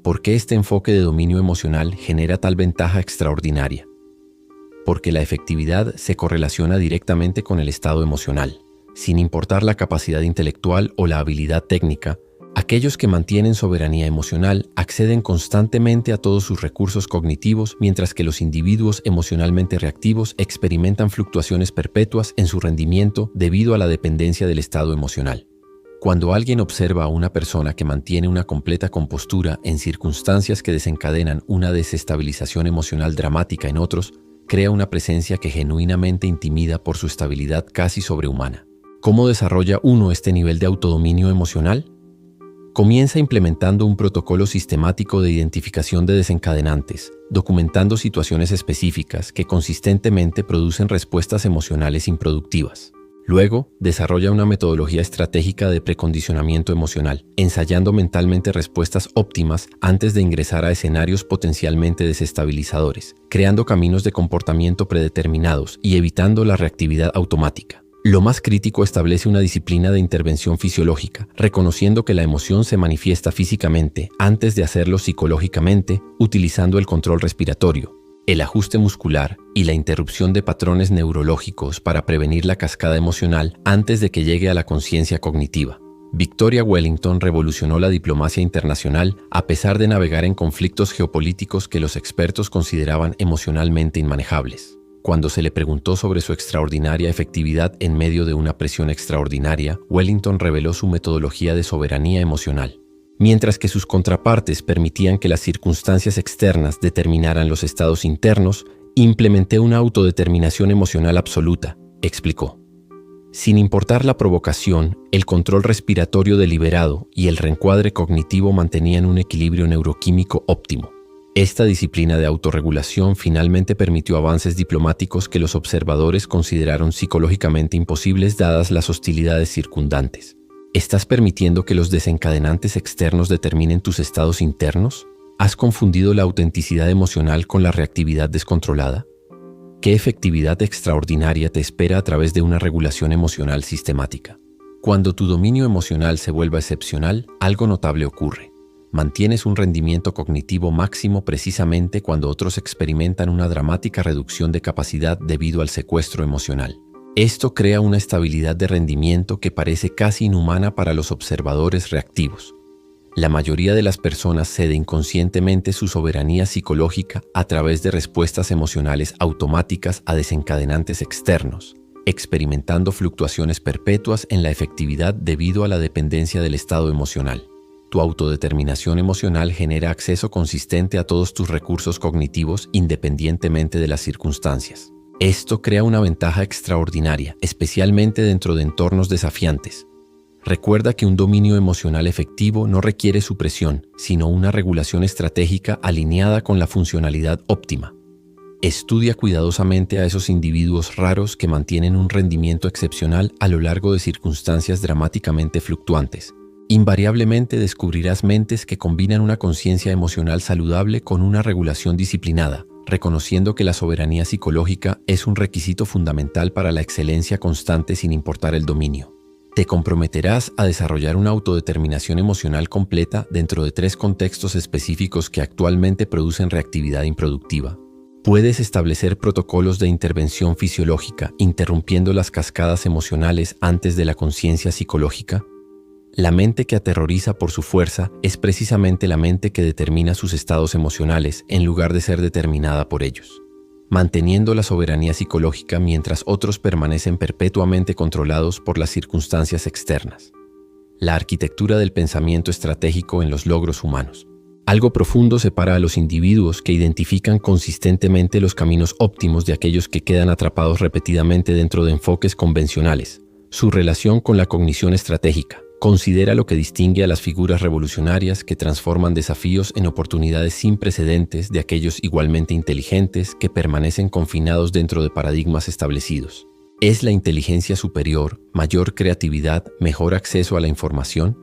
¿Por qué este enfoque de dominio emocional genera tal ventaja extraordinaria? Porque la efectividad se correlaciona directamente con el estado emocional. Sin importar la capacidad intelectual o la habilidad técnica, aquellos que mantienen soberanía emocional acceden constantemente a todos sus recursos cognitivos, mientras que los individuos emocionalmente reactivos experimentan fluctuaciones perpetuas en su rendimiento debido a la dependencia del estado emocional. Cuando alguien observa a una persona que mantiene una completa compostura en circunstancias que desencadenan una desestabilización emocional dramática en otros, crea una presencia que genuinamente intimida por su estabilidad casi sobrehumana. ¿Cómo desarrolla uno este nivel de autodominio emocional? Comienza implementando un protocolo sistemático de identificación de desencadenantes, documentando situaciones específicas que consistentemente producen respuestas emocionales improductivas. Luego, desarrolla una metodología estratégica de precondicionamiento emocional, ensayando mentalmente respuestas óptimas antes de ingresar a escenarios potencialmente desestabilizadores, creando caminos de comportamiento predeterminados y evitando la reactividad automática. Lo más crítico, establece una disciplina de intervención fisiológica, reconociendo que la emoción se manifiesta físicamente antes de hacerlo psicológicamente, utilizando el control respiratorio, el ajuste muscular y la interrupción de patrones neurológicos para prevenir la cascada emocional antes de que llegue a la conciencia cognitiva. Victoria Wellington revolucionó la diplomacia internacional a pesar de navegar en conflictos geopolíticos que los expertos consideraban emocionalmente inmanejables. Cuando se le preguntó sobre su extraordinaria efectividad en medio de una presión extraordinaria, Wellington reveló su metodología de soberanía emocional. Mientras que sus contrapartes permitían que las circunstancias externas determinaran los estados internos, implementé una autodeterminación emocional absoluta, explicó. Sin importar la provocación, el control respiratorio deliberado y el reencuadre cognitivo mantenían un equilibrio neuroquímico óptimo. Esta disciplina de autorregulación finalmente permitió avances diplomáticos que los observadores consideraron psicológicamente imposibles dadas las hostilidades circundantes. ¿Estás permitiendo que los desencadenantes externos determinen tus estados internos? ¿Has confundido la autenticidad emocional con la reactividad descontrolada? ¿Qué efectividad extraordinaria te espera a través de una regulación emocional sistemática? Cuando tu dominio emocional se vuelva excepcional, algo notable ocurre. Mantienes un rendimiento cognitivo máximo precisamente cuando otros experimentan una dramática reducción de capacidad debido al secuestro emocional. Esto crea una estabilidad de rendimiento que parece casi inhumana para los observadores reactivos. La mayoría de las personas cede inconscientemente su soberanía psicológica a través de respuestas emocionales automáticas a desencadenantes externos, experimentando fluctuaciones perpetuas en la efectividad debido a la dependencia del estado emocional. Tu autodeterminación emocional genera acceso consistente a todos tus recursos cognitivos independientemente de las circunstancias. Esto crea una ventaja extraordinaria, especialmente dentro de entornos desafiantes. Recuerda que un dominio emocional efectivo no requiere supresión, sino una regulación estratégica alineada con la funcionalidad óptima. Estudia cuidadosamente a esos individuos raros que mantienen un rendimiento excepcional a lo largo de circunstancias dramáticamente fluctuantes. Invariablemente descubrirás mentes que combinan una conciencia emocional saludable con una regulación disciplinada, reconociendo que la soberanía psicológica es un requisito fundamental para la excelencia constante sin importar el dominio. Te comprometerás a desarrollar una autodeterminación emocional completa dentro de 3 contextos específicos que actualmente producen reactividad improductiva. Puedes establecer protocolos de intervención fisiológica, interrumpiendo las cascadas emocionales antes de la conciencia psicológica. La mente que aterroriza por su fuerza es precisamente la mente que determina sus estados emocionales en lugar de ser determinada por ellos, manteniendo la soberanía psicológica mientras otros permanecen perpetuamente controlados por las circunstancias externas. La arquitectura del pensamiento estratégico en los logros humanos. Algo profundo separa a los individuos que identifican consistentemente los caminos óptimos de aquellos que quedan atrapados repetidamente dentro de enfoques convencionales. Su relación con la cognición estratégica. Considera lo que distingue a las figuras revolucionarias que transforman desafíos en oportunidades sin precedentes de aquellos igualmente inteligentes que permanecen confinados dentro de paradigmas establecidos. ¿Es la inteligencia superior, mayor creatividad, mejor acceso a la información?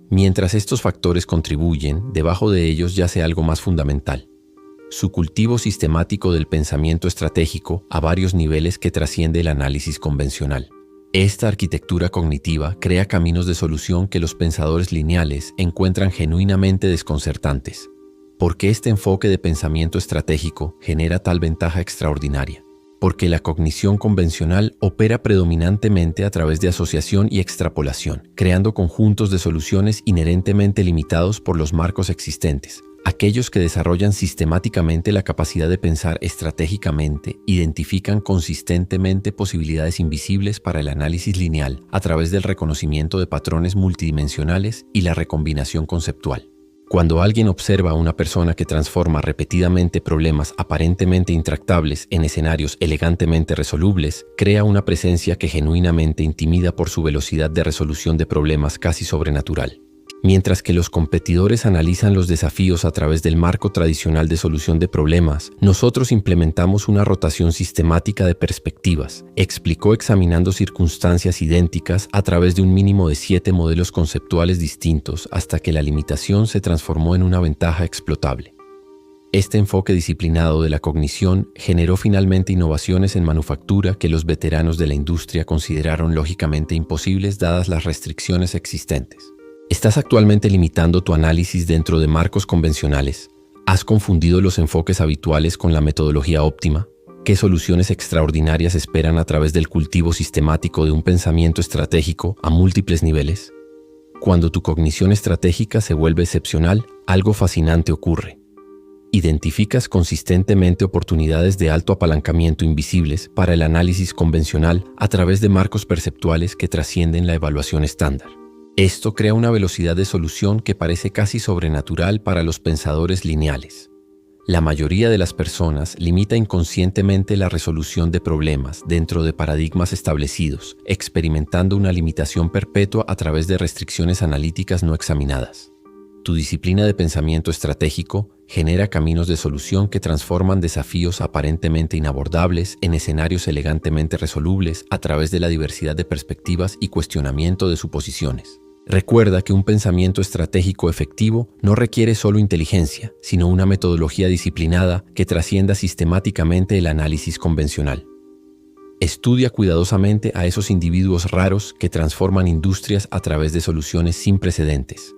Mientras estos factores contribuyen, debajo de ellos yace algo más fundamental. Su cultivo sistemático del pensamiento estratégico a varios niveles que trasciende el análisis convencional. Esta arquitectura cognitiva crea caminos de solución que los pensadores lineales encuentran genuinamente desconcertantes. ¿Por qué este enfoque de pensamiento estratégico genera tal ventaja extraordinaria? Porque la cognición convencional opera predominantemente a través de asociación y extrapolación, creando conjuntos de soluciones inherentemente limitados por los marcos existentes. Aquellos que desarrollan sistemáticamente la capacidad de pensar estratégicamente identifican consistentemente posibilidades invisibles para el análisis lineal a través del reconocimiento de patrones multidimensionales y la recombinación conceptual. Cuando alguien observa a una persona que transforma repetidamente problemas aparentemente intractables en escenarios elegantemente resolubles, crea una presencia que genuinamente intimida por su velocidad de resolución de problemas casi sobrenatural. Mientras que los competidores analizan los desafíos a través del marco tradicional de solución de problemas, nosotros implementamos una rotación sistemática de perspectivas, explicó examinando circunstancias idénticas a través de un mínimo de 7 modelos conceptuales distintos hasta que la limitación se transformó en una ventaja explotable. Este enfoque disciplinado de la cognición generó finalmente innovaciones en manufactura que los veteranos de la industria consideraron lógicamente imposibles dadas las restricciones existentes. ¿Estás actualmente limitando tu análisis dentro de marcos convencionales? ¿Has confundido los enfoques habituales con la metodología óptima? ¿Qué soluciones extraordinarias esperan a través del cultivo sistemático de un pensamiento estratégico a múltiples niveles? Cuando tu cognición estratégica se vuelve excepcional, algo fascinante ocurre. Identificas consistentemente oportunidades de alto apalancamiento invisibles para el análisis convencional a través de marcos perceptuales que trascienden la evaluación estándar. Esto crea una velocidad de solución que parece casi sobrenatural para los pensadores lineales. La mayoría de las personas limita inconscientemente la resolución de problemas dentro de paradigmas establecidos, experimentando una limitación perpetua a través de restricciones analíticas no examinadas. Tu disciplina de pensamiento estratégico genera caminos de solución que transforman desafíos aparentemente inabordables en escenarios elegantemente resolubles a través de la diversidad de perspectivas y cuestionamiento de suposiciones. Recuerda que un pensamiento estratégico efectivo no requiere solo inteligencia, sino una metodología disciplinada que trascienda sistemáticamente el análisis convencional. Estudia cuidadosamente a esos individuos raros que transforman industrias a través de soluciones sin precedentes.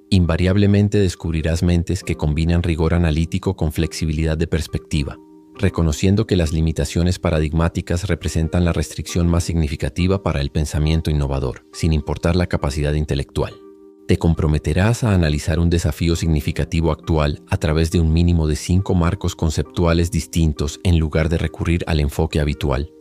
Invariablemente descubrirás mentes que combinan rigor analítico con flexibilidad de perspectiva, reconociendo que las limitaciones paradigmáticas representan la restricción más significativa para el pensamiento innovador, sin importar la capacidad intelectual. Te comprometerás a analizar un desafío significativo actual a través de un mínimo de 5 marcos conceptuales distintos en lugar de recurrir al enfoque habitual.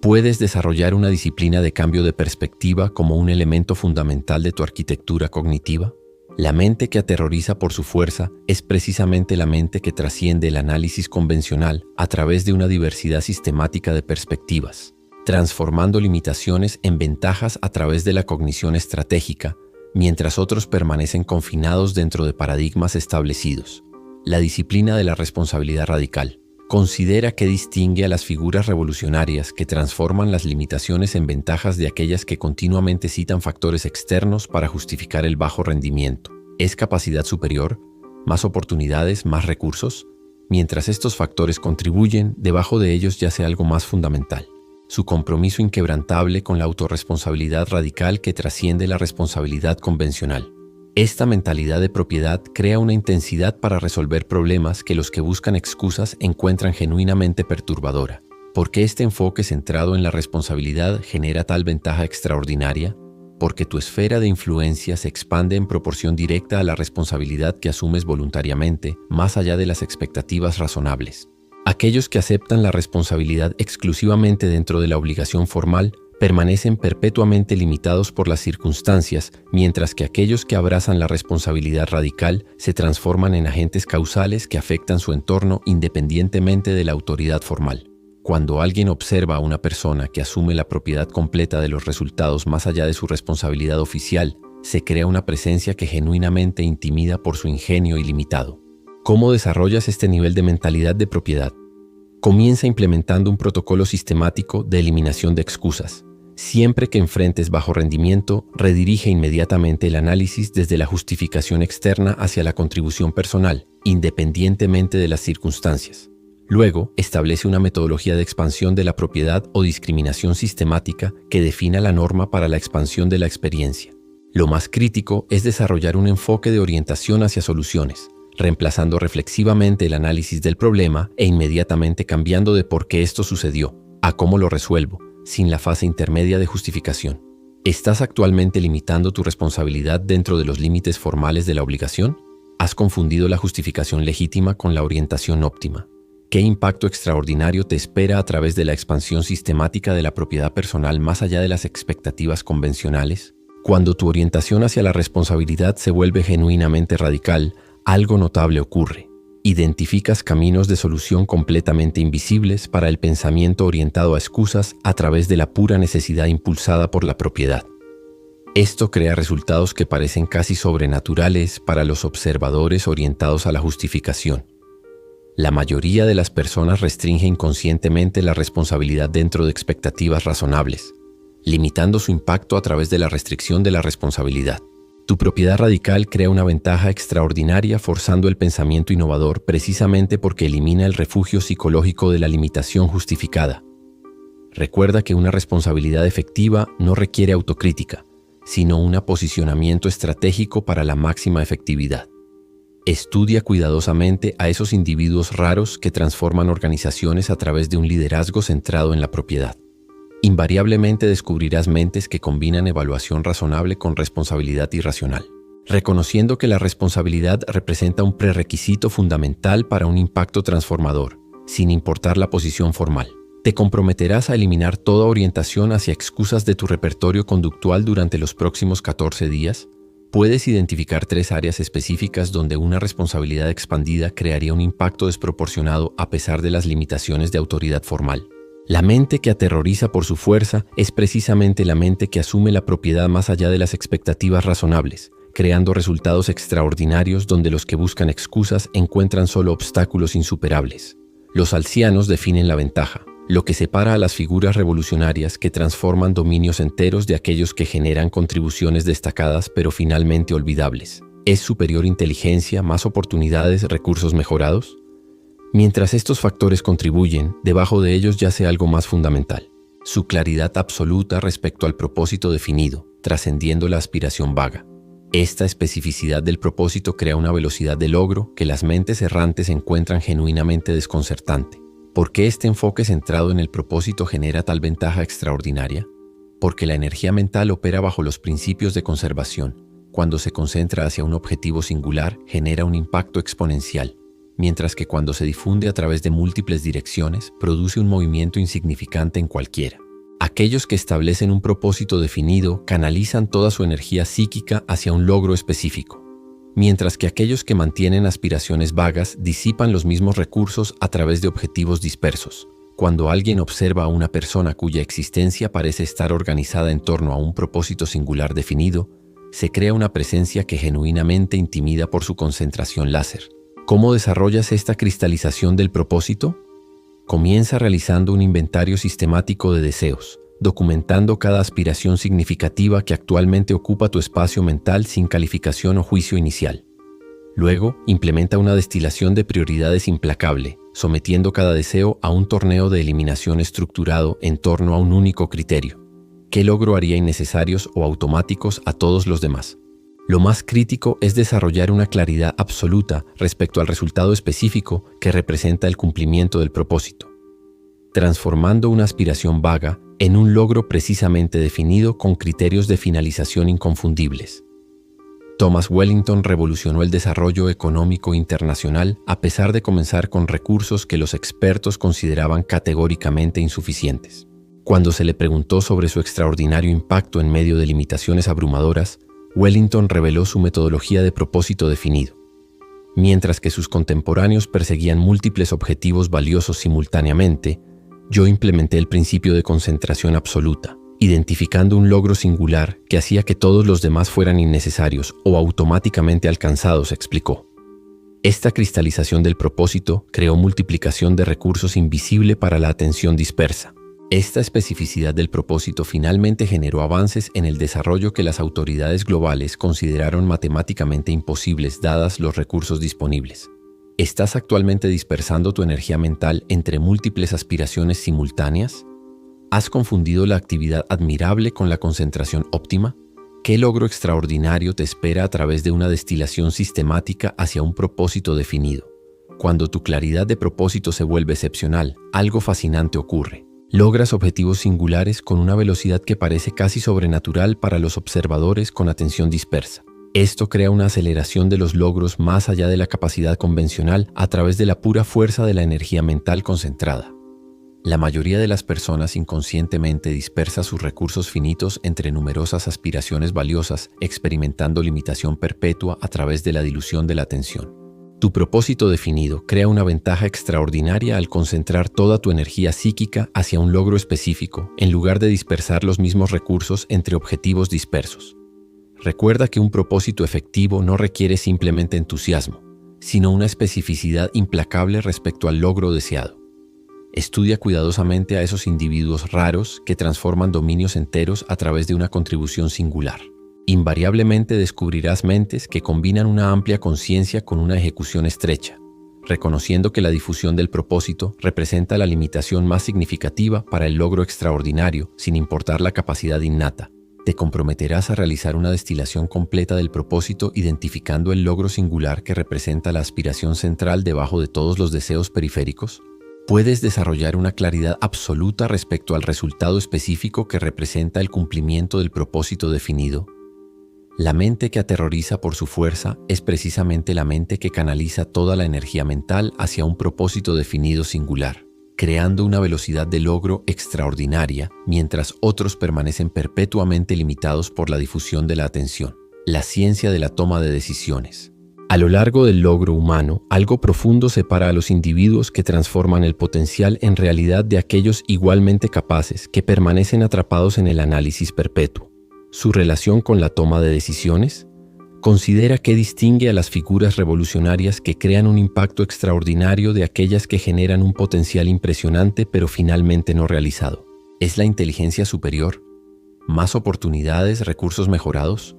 Puedes desarrollar una disciplina de cambio de perspectiva como un elemento fundamental de tu arquitectura cognitiva. La mente que aterroriza por su fuerza es precisamente la mente que trasciende el análisis convencional a través de una diversidad sistemática de perspectivas, transformando limitaciones en ventajas a través de la cognición estratégica, mientras otros permanecen confinados dentro de paradigmas establecidos. La disciplina de la responsabilidad radical. Considera qué distingue a las figuras revolucionarias que transforman las limitaciones en ventajas de aquellas que continuamente citan factores externos para justificar el bajo rendimiento. ¿Es capacidad superior? ¿Más oportunidades? ¿Más recursos? Mientras estos factores contribuyen, debajo de ellos yace algo más fundamental. Su compromiso inquebrantable con la autorresponsabilidad radical que trasciende la responsabilidad convencional. Esta mentalidad de propiedad crea una intensidad para resolver problemas que los que buscan excusas encuentran genuinamente perturbadora. ¿Por qué este enfoque centrado en la responsabilidad genera tal ventaja extraordinaria? Porque tu esfera de influencia se expande en proporción directa a la responsabilidad que asumes voluntariamente, más allá de las expectativas razonables. Aquellos que aceptan la responsabilidad exclusivamente dentro de la obligación formal permanecen perpetuamente limitados por las circunstancias, mientras que aquellos que abrazan la responsabilidad radical se transforman en agentes causales que afectan su entorno independientemente de la autoridad formal. Cuando alguien observa a una persona que asume la propiedad completa de los resultados más allá de su responsabilidad oficial, se crea una presencia que genuinamente intimida por su ingenio ilimitado. ¿Cómo desarrollas este nivel de mentalidad de propiedad? Comienza implementando un protocolo sistemático de eliminación de excusas. Siempre que enfrentes bajo rendimiento, redirige inmediatamente el análisis desde la justificación externa hacia la contribución personal, independientemente de las circunstancias. Luego, establece una metodología de expansión de la propiedad o discriminación sistemática que defina la norma para la expansión de la experiencia. Lo más crítico es desarrollar un enfoque de orientación hacia soluciones, reemplazando reflexivamente el análisis del problema e inmediatamente cambiando de por qué esto sucedió a cómo lo resuelvo, sin la fase intermedia de justificación. ¿Estás actualmente limitando tu responsabilidad dentro de los límites formales de la obligación? ¿Has confundido la justificación legítima con la orientación óptima? ¿Qué impacto extraordinario te espera a través de la expansión sistemática de la propiedad personal más allá de las expectativas convencionales? Cuando tu orientación hacia la responsabilidad se vuelve genuinamente radical, algo notable ocurre. Identificas caminos de solución completamente invisibles para el pensamiento orientado a excusas a través de la pura necesidad impulsada por la propiedad. Esto crea resultados que parecen casi sobrenaturales para los observadores orientados a la justificación. La mayoría de las personas restringe inconscientemente la responsabilidad dentro de expectativas razonables, limitando su impacto a través de la restricción de la responsabilidad. Tu propiedad radical crea una ventaja extraordinaria forzando el pensamiento innovador precisamente porque elimina el refugio psicológico de la limitación justificada. Recuerda que una responsabilidad efectiva no requiere autocrítica, sino un posicionamiento estratégico para la máxima efectividad. Estudia cuidadosamente a esos individuos raros que transforman organizaciones a través de un liderazgo centrado en la propiedad. Invariablemente descubrirás mentes que combinan evaluación razonable con responsabilidad irracional, reconociendo que la responsabilidad representa un prerequisito fundamental para un impacto transformador, sin importar la posición formal. Te comprometerás a eliminar toda orientación hacia excusas de tu repertorio conductual durante los próximos 14 días. Puedes identificar 3 áreas específicas donde una responsabilidad expandida crearía un impacto desproporcionado a pesar de las limitaciones de autoridad formal. La mente que aterroriza por su fuerza es precisamente la mente que asume la propiedad más allá de las expectativas razonables, creando resultados extraordinarios donde los que buscan excusas encuentran solo obstáculos insuperables. Los alcianos definen la ventaja, lo que separa a las figuras revolucionarias que transforman dominios enteros de aquellos que generan contribuciones destacadas pero finalmente olvidables. ¿Es superior inteligencia, más oportunidades, recursos mejorados? Mientras estos factores contribuyen, debajo de ellos yace algo más fundamental: su claridad absoluta respecto al propósito definido, trascendiendo la aspiración vaga. Esta especificidad del propósito crea una velocidad de logro que las mentes errantes encuentran genuinamente desconcertante. ¿Por qué este enfoque centrado en el propósito genera tal ventaja extraordinaria? Porque la energía mental opera bajo los principios de conservación. Cuando se concentra hacia un objetivo singular, genera un impacto exponencial, mientras que cuando se difunde a través de múltiples direcciones, produce un movimiento insignificante en cualquiera. Aquellos que establecen un propósito definido canalizan toda su energía psíquica hacia un logro específico, mientras que aquellos que mantienen aspiraciones vagas disipan los mismos recursos a través de objetivos dispersos. Cuando alguien observa a una persona cuya existencia parece estar organizada en torno a un propósito singular definido, se crea una presencia que genuinamente intimida por su concentración láser. ¿Cómo desarrollas esta cristalización del propósito? Comienza realizando un inventario sistemático de deseos, documentando cada aspiración significativa que actualmente ocupa tu espacio mental sin calificación o juicio inicial. Luego, implementa una destilación de prioridades implacable, sometiendo cada deseo a un torneo de eliminación estructurado en torno a un único criterio. ¿Qué logro haría innecesarios o automáticos a todos los demás? Lo más crítico es desarrollar una claridad absoluta respecto al resultado específico que representa el cumplimiento del propósito, transformando una aspiración vaga en un logro precisamente definido con criterios de finalización inconfundibles. Thomas Wellington revolucionó el desarrollo económico internacional a pesar de comenzar con recursos que los expertos consideraban categóricamente insuficientes. Cuando se le preguntó sobre su extraordinario impacto en medio de limitaciones abrumadoras, Wellington reveló su metodología de propósito definido. Mientras que sus contemporáneos perseguían múltiples objetivos valiosos simultáneamente, yo implementé el principio de concentración absoluta, identificando un logro singular que hacía que todos los demás fueran innecesarios o automáticamente alcanzados, explicó. Esta cristalización del propósito creó multiplicación de recursos invisible para la atención dispersa. Esta especificidad del propósito finalmente generó avances en el desarrollo que las autoridades globales consideraron matemáticamente imposibles dadas los recursos disponibles. ¿Estás actualmente dispersando tu energía mental entre múltiples aspiraciones simultáneas? ¿Has confundido la actividad admirable con la concentración óptima? ¿Qué logro extraordinario te espera a través de una destilación sistemática hacia un propósito definido? Cuando tu claridad de propósito se vuelve excepcional, algo fascinante ocurre. Logras objetivos singulares con una velocidad que parece casi sobrenatural para los observadores con atención dispersa. Esto crea una aceleración de los logros más allá de la capacidad convencional a través de la pura fuerza de la energía mental concentrada. La mayoría de las personas inconscientemente dispersa sus recursos finitos entre numerosas aspiraciones valiosas, experimentando limitación perpetua a través de la dilución de la atención. Tu propósito definido crea una ventaja extraordinaria al concentrar toda tu energía psíquica hacia un logro específico, en lugar de dispersar los mismos recursos entre objetivos dispersos. Recuerda que un propósito efectivo no requiere simplemente entusiasmo, sino una especificidad implacable respecto al logro deseado. Estudia cuidadosamente a esos individuos raros que transforman dominios enteros a través de una contribución singular. Invariablemente descubrirás mentes que combinan una amplia conciencia con una ejecución estrecha, reconociendo que la difusión del propósito representa la limitación más significativa para el logro extraordinario, sin importar la capacidad innata. Te comprometerás a realizar una destilación completa del propósito, identificando el logro singular que representa la aspiración central debajo de todos los deseos periféricos. Puedes desarrollar una claridad absoluta respecto al resultado específico que representa el cumplimiento del propósito definido. La mente que aterroriza por su fuerza es precisamente la mente que canaliza toda la energía mental hacia un propósito definido singular, creando una velocidad de logro extraordinaria, mientras otros permanecen perpetuamente limitados por la difusión de la atención. La ciencia de la toma de decisiones. A lo largo del logro humano, algo profundo separa a los individuos que transforman el potencial en realidad de aquellos igualmente capaces que permanecen atrapados en el análisis perpetuo. Su relación con la toma de decisiones. Considera qué distingue a las figuras revolucionarias que crean un impacto extraordinario de aquellas que generan un potencial impresionante pero finalmente no realizado. ¿Es la inteligencia superior? ¿Más oportunidades, recursos mejorados?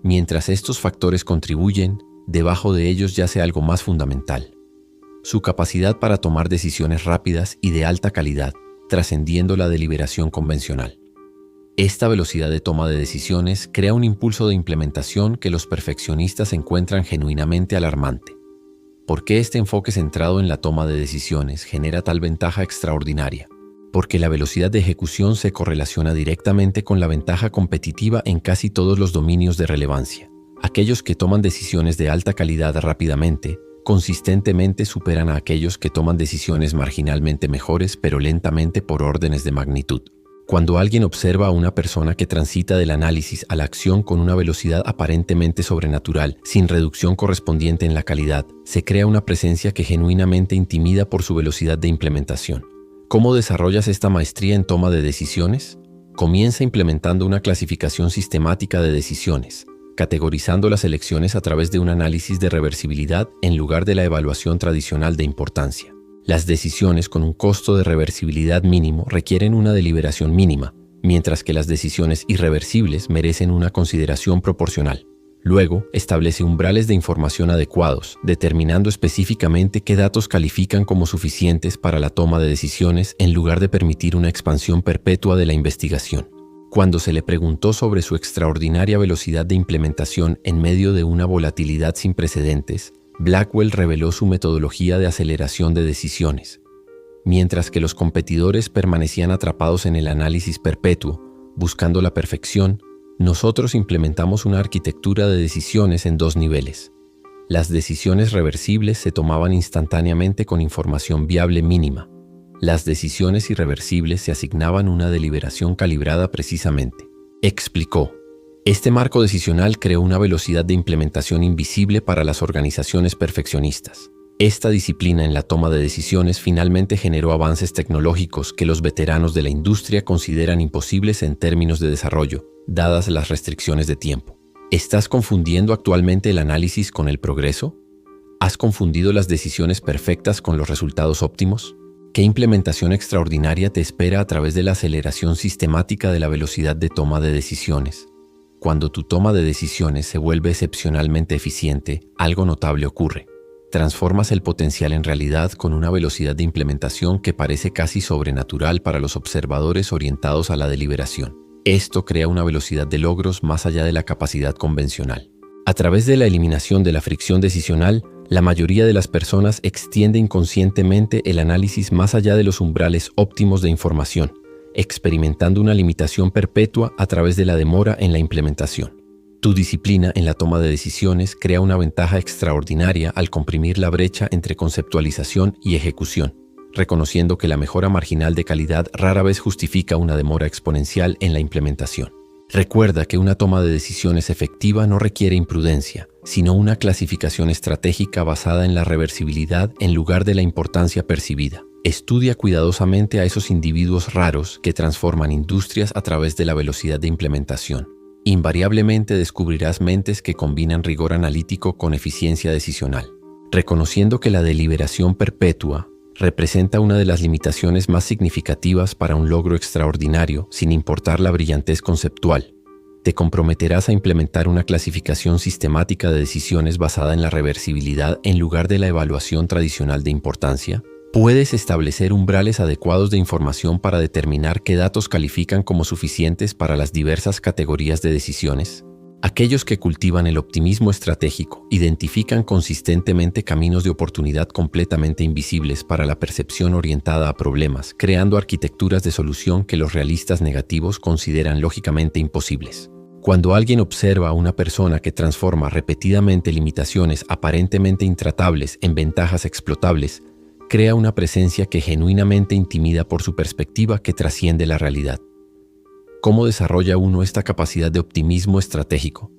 Mientras estos factores contribuyen, debajo de ellos yace algo más fundamental: su capacidad para tomar decisiones rápidas y de alta calidad, trascendiendo la deliberación convencional. Esta velocidad de toma de decisiones crea un impulso de implementación que los perfeccionistas encuentran genuinamente alarmante. ¿Por qué este enfoque centrado en la toma de decisiones genera tal ventaja extraordinaria? Porque la velocidad de ejecución se correlaciona directamente con la ventaja competitiva en casi todos los dominios de relevancia. Aquellos que toman decisiones de alta calidad rápidamente, consistentemente superan a aquellos que toman decisiones marginalmente mejores pero lentamente por órdenes de magnitud. Cuando alguien observa a una persona que transita del análisis a la acción con una velocidad aparentemente sobrenatural, sin reducción correspondiente en la calidad, se crea una presencia que genuinamente intimida por su velocidad de implementación. ¿Cómo desarrollas esta maestría en toma de decisiones? Comienza implementando una clasificación sistemática de decisiones, categorizando las elecciones a través de un análisis de reversibilidad en lugar de la evaluación tradicional de importancia. Las decisiones con un costo de reversibilidad mínimo requieren una deliberación mínima, mientras que las decisiones irreversibles merecen una consideración proporcional. Luego, establece umbrales de información adecuados, determinando específicamente qué datos califican como suficientes para la toma de decisiones en lugar de permitir una expansión perpetua de la investigación. Cuando se le preguntó sobre su extraordinaria velocidad de implementación en medio de una volatilidad sin precedentes, Blackwell reveló su metodología de aceleración de decisiones. Mientras que los competidores permanecían atrapados en el análisis perpetuo, buscando la perfección, nosotros implementamos una arquitectura de decisiones en 2 niveles. Las decisiones reversibles se tomaban instantáneamente con información viable mínima. Las decisiones irreversibles se asignaban una deliberación calibrada precisamente. Explicó. Este marco decisional creó una velocidad de implementación invisible para las organizaciones perfeccionistas. Esta disciplina en la toma de decisiones finalmente generó avances tecnológicos que los veteranos de la industria consideran imposibles en términos de desarrollo, dadas las restricciones de tiempo. ¿Estás confundiendo actualmente el análisis con el progreso? ¿Has confundido las decisiones perfectas con los resultados óptimos? ¿Qué implementación extraordinaria te espera a través de la aceleración sistemática de la velocidad de toma de decisiones? Cuando tu toma de decisiones se vuelve excepcionalmente eficiente, algo notable ocurre. Transformas el potencial en realidad con una velocidad de implementación que parece casi sobrenatural para los observadores orientados a la deliberación. Esto crea una velocidad de logros más allá de la capacidad convencional. A través de la eliminación de la fricción decisional, la mayoría de las personas extiende inconscientemente el análisis más allá de los umbrales óptimos de información, experimentando una limitación perpetua a través de la demora en la implementación. Tu disciplina en la toma de decisiones crea una ventaja extraordinaria al comprimir la brecha entre conceptualización y ejecución, reconociendo que la mejora marginal de calidad rara vez justifica una demora exponencial en la implementación. Recuerda que una toma de decisiones efectiva no requiere imprudencia, sino una clasificación estratégica basada en la reversibilidad en lugar de la importancia percibida. Estudia cuidadosamente a esos individuos raros que transforman industrias a través de la velocidad de implementación. Invariablemente descubrirás mentes que combinan rigor analítico con eficiencia decisional, reconociendo que la deliberación perpetua representa una de las limitaciones más significativas para un logro extraordinario, sin importar la brillantez conceptual. Te comprometerás a implementar una clasificación sistemática de decisiones basada en la reversibilidad en lugar de la evaluación tradicional de importancia. Puedes establecer umbrales adecuados de información para determinar qué datos califican como suficientes para las diversas categorías de decisiones. Aquellos que cultivan el optimismo estratégico identifican consistentemente caminos de oportunidad completamente invisibles para la percepción orientada a problemas, creando arquitecturas de solución que los realistas negativos consideran lógicamente imposibles. Cuando alguien observa a una persona que transforma repetidamente limitaciones aparentemente intratables en ventajas explotables, crea una presencia que genuinamente intimida por su perspectiva que trasciende la realidad. ¿Cómo desarrolla uno esta capacidad de optimismo estratégico?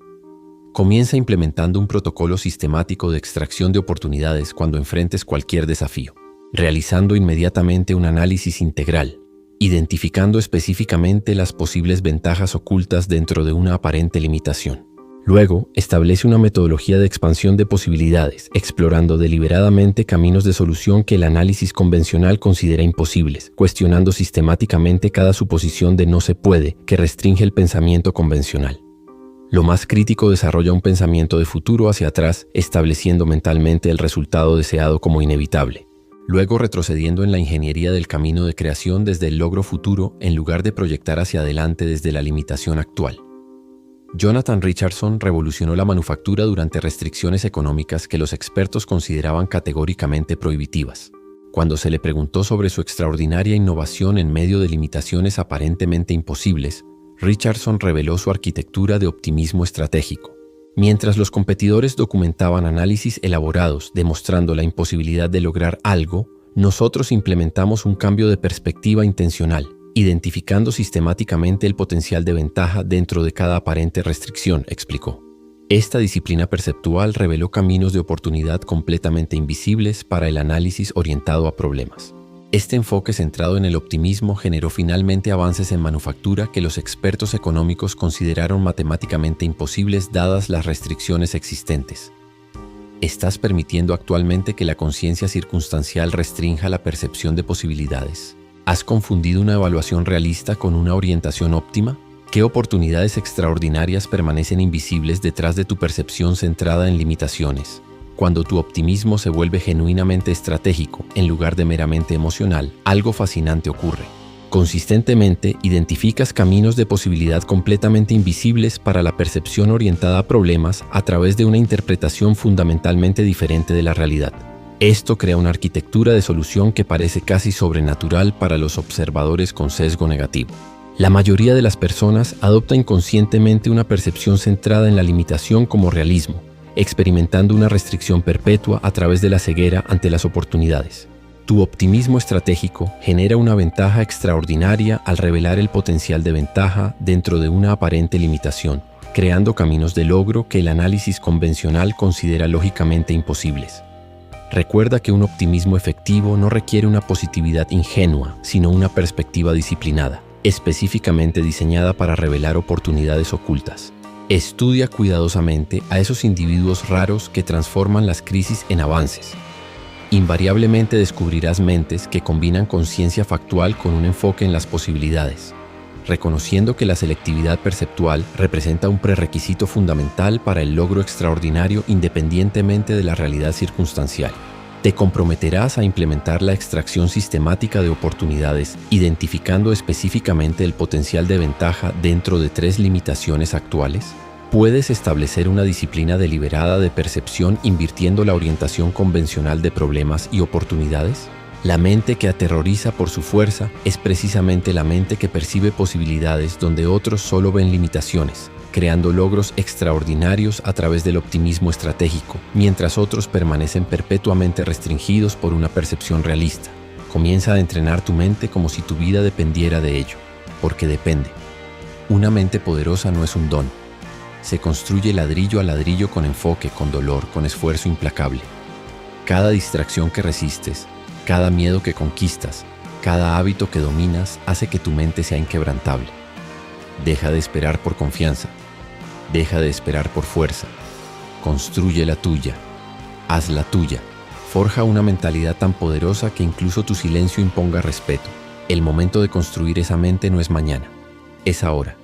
Comienza implementando un protocolo sistemático de extracción de oportunidades cuando enfrentes cualquier desafío, realizando inmediatamente un análisis integral, identificando específicamente las posibles ventajas ocultas dentro de una aparente limitación. Luego, establece una metodología de expansión de posibilidades, explorando deliberadamente caminos de solución que el análisis convencional considera imposibles, cuestionando sistemáticamente cada suposición de no se puede que restringe el pensamiento convencional. Lo más crítico, desarrolla un pensamiento de futuro hacia atrás, estableciendo mentalmente el resultado deseado como inevitable. Luego, retrocediendo en la ingeniería del camino de creación desde el logro futuro en lugar de proyectar hacia adelante desde la limitación actual. Jonathan Richardson revolucionó la manufactura durante restricciones económicas que los expertos consideraban categóricamente prohibitivas. Cuando se le preguntó sobre su extraordinaria innovación en medio de limitaciones aparentemente imposibles, Richardson reveló su arquitectura de optimismo estratégico. Mientras los competidores documentaban análisis elaborados demostrando la imposibilidad de lograr algo, nosotros implementamos un cambio de perspectiva intencional, identificando sistemáticamente el potencial de ventaja dentro de cada aparente restricción, explicó. Esta disciplina perceptual reveló caminos de oportunidad completamente invisibles para el análisis orientado a problemas. Este enfoque centrado en el optimismo generó finalmente avances en manufactura que los expertos económicos consideraron matemáticamente imposibles dadas las restricciones existentes. ¿Estás permitiendo actualmente que la conciencia circunstancial restrinja la percepción de posibilidades? ¿Has confundido una evaluación realista con una orientación óptima? ¿Qué oportunidades extraordinarias permanecen invisibles detrás de tu percepción centrada en limitaciones? Cuando tu optimismo se vuelve genuinamente estratégico en lugar de meramente emocional, algo fascinante ocurre. Consistentemente, identificas caminos de posibilidad completamente invisibles para la percepción orientada a problemas a través de una interpretación fundamentalmente diferente de la realidad. Esto crea una arquitectura de solución que parece casi sobrenatural para los observadores con sesgo negativo. La mayoría de las personas adopta inconscientemente una percepción centrada en la limitación como realismo, experimentando una restricción perpetua a través de la ceguera ante las oportunidades. Tu optimismo estratégico genera una ventaja extraordinaria al revelar el potencial de ventaja dentro de una aparente limitación, creando caminos de logro que el análisis convencional considera lógicamente imposibles. Recuerda que un optimismo efectivo no requiere una positividad ingenua, sino una perspectiva disciplinada, específicamente diseñada para revelar oportunidades ocultas. Estudia cuidadosamente a esos individuos raros que transforman las crisis en avances. Invariablemente descubrirás mentes que combinan conciencia factual con un enfoque en las posibilidades, reconociendo que la selectividad perceptual representa un prerequisito fundamental para el logro extraordinario independientemente de la realidad circunstancial. Te comprometerás a implementar la extracción sistemática de oportunidades, identificando específicamente el potencial de ventaja dentro de 3 limitaciones actuales. ¿Puedes establecer una disciplina deliberada de percepción invirtiendo la orientación convencional de problemas y oportunidades? La mente que aterroriza por su fuerza es precisamente la mente que percibe posibilidades donde otros solo ven limitaciones, creando logros extraordinarios a través del optimismo estratégico, mientras otros permanecen perpetuamente restringidos por una percepción realista. Comienza a entrenar tu mente como si tu vida dependiera de ello, porque depende. Una mente poderosa no es un don. Se construye ladrillo a ladrillo con enfoque, con dolor, con esfuerzo implacable. Cada distracción que resistes, cada miedo que conquistas, cada hábito que dominas hace que tu mente sea inquebrantable. Deja de esperar por confianza, Deja de esperar por fuerza. Construye la tuya. Haz la tuya. Forja una mentalidad tan poderosa que incluso tu silencio imponga respeto. El momento de construir esa mente no es mañana, es ahora.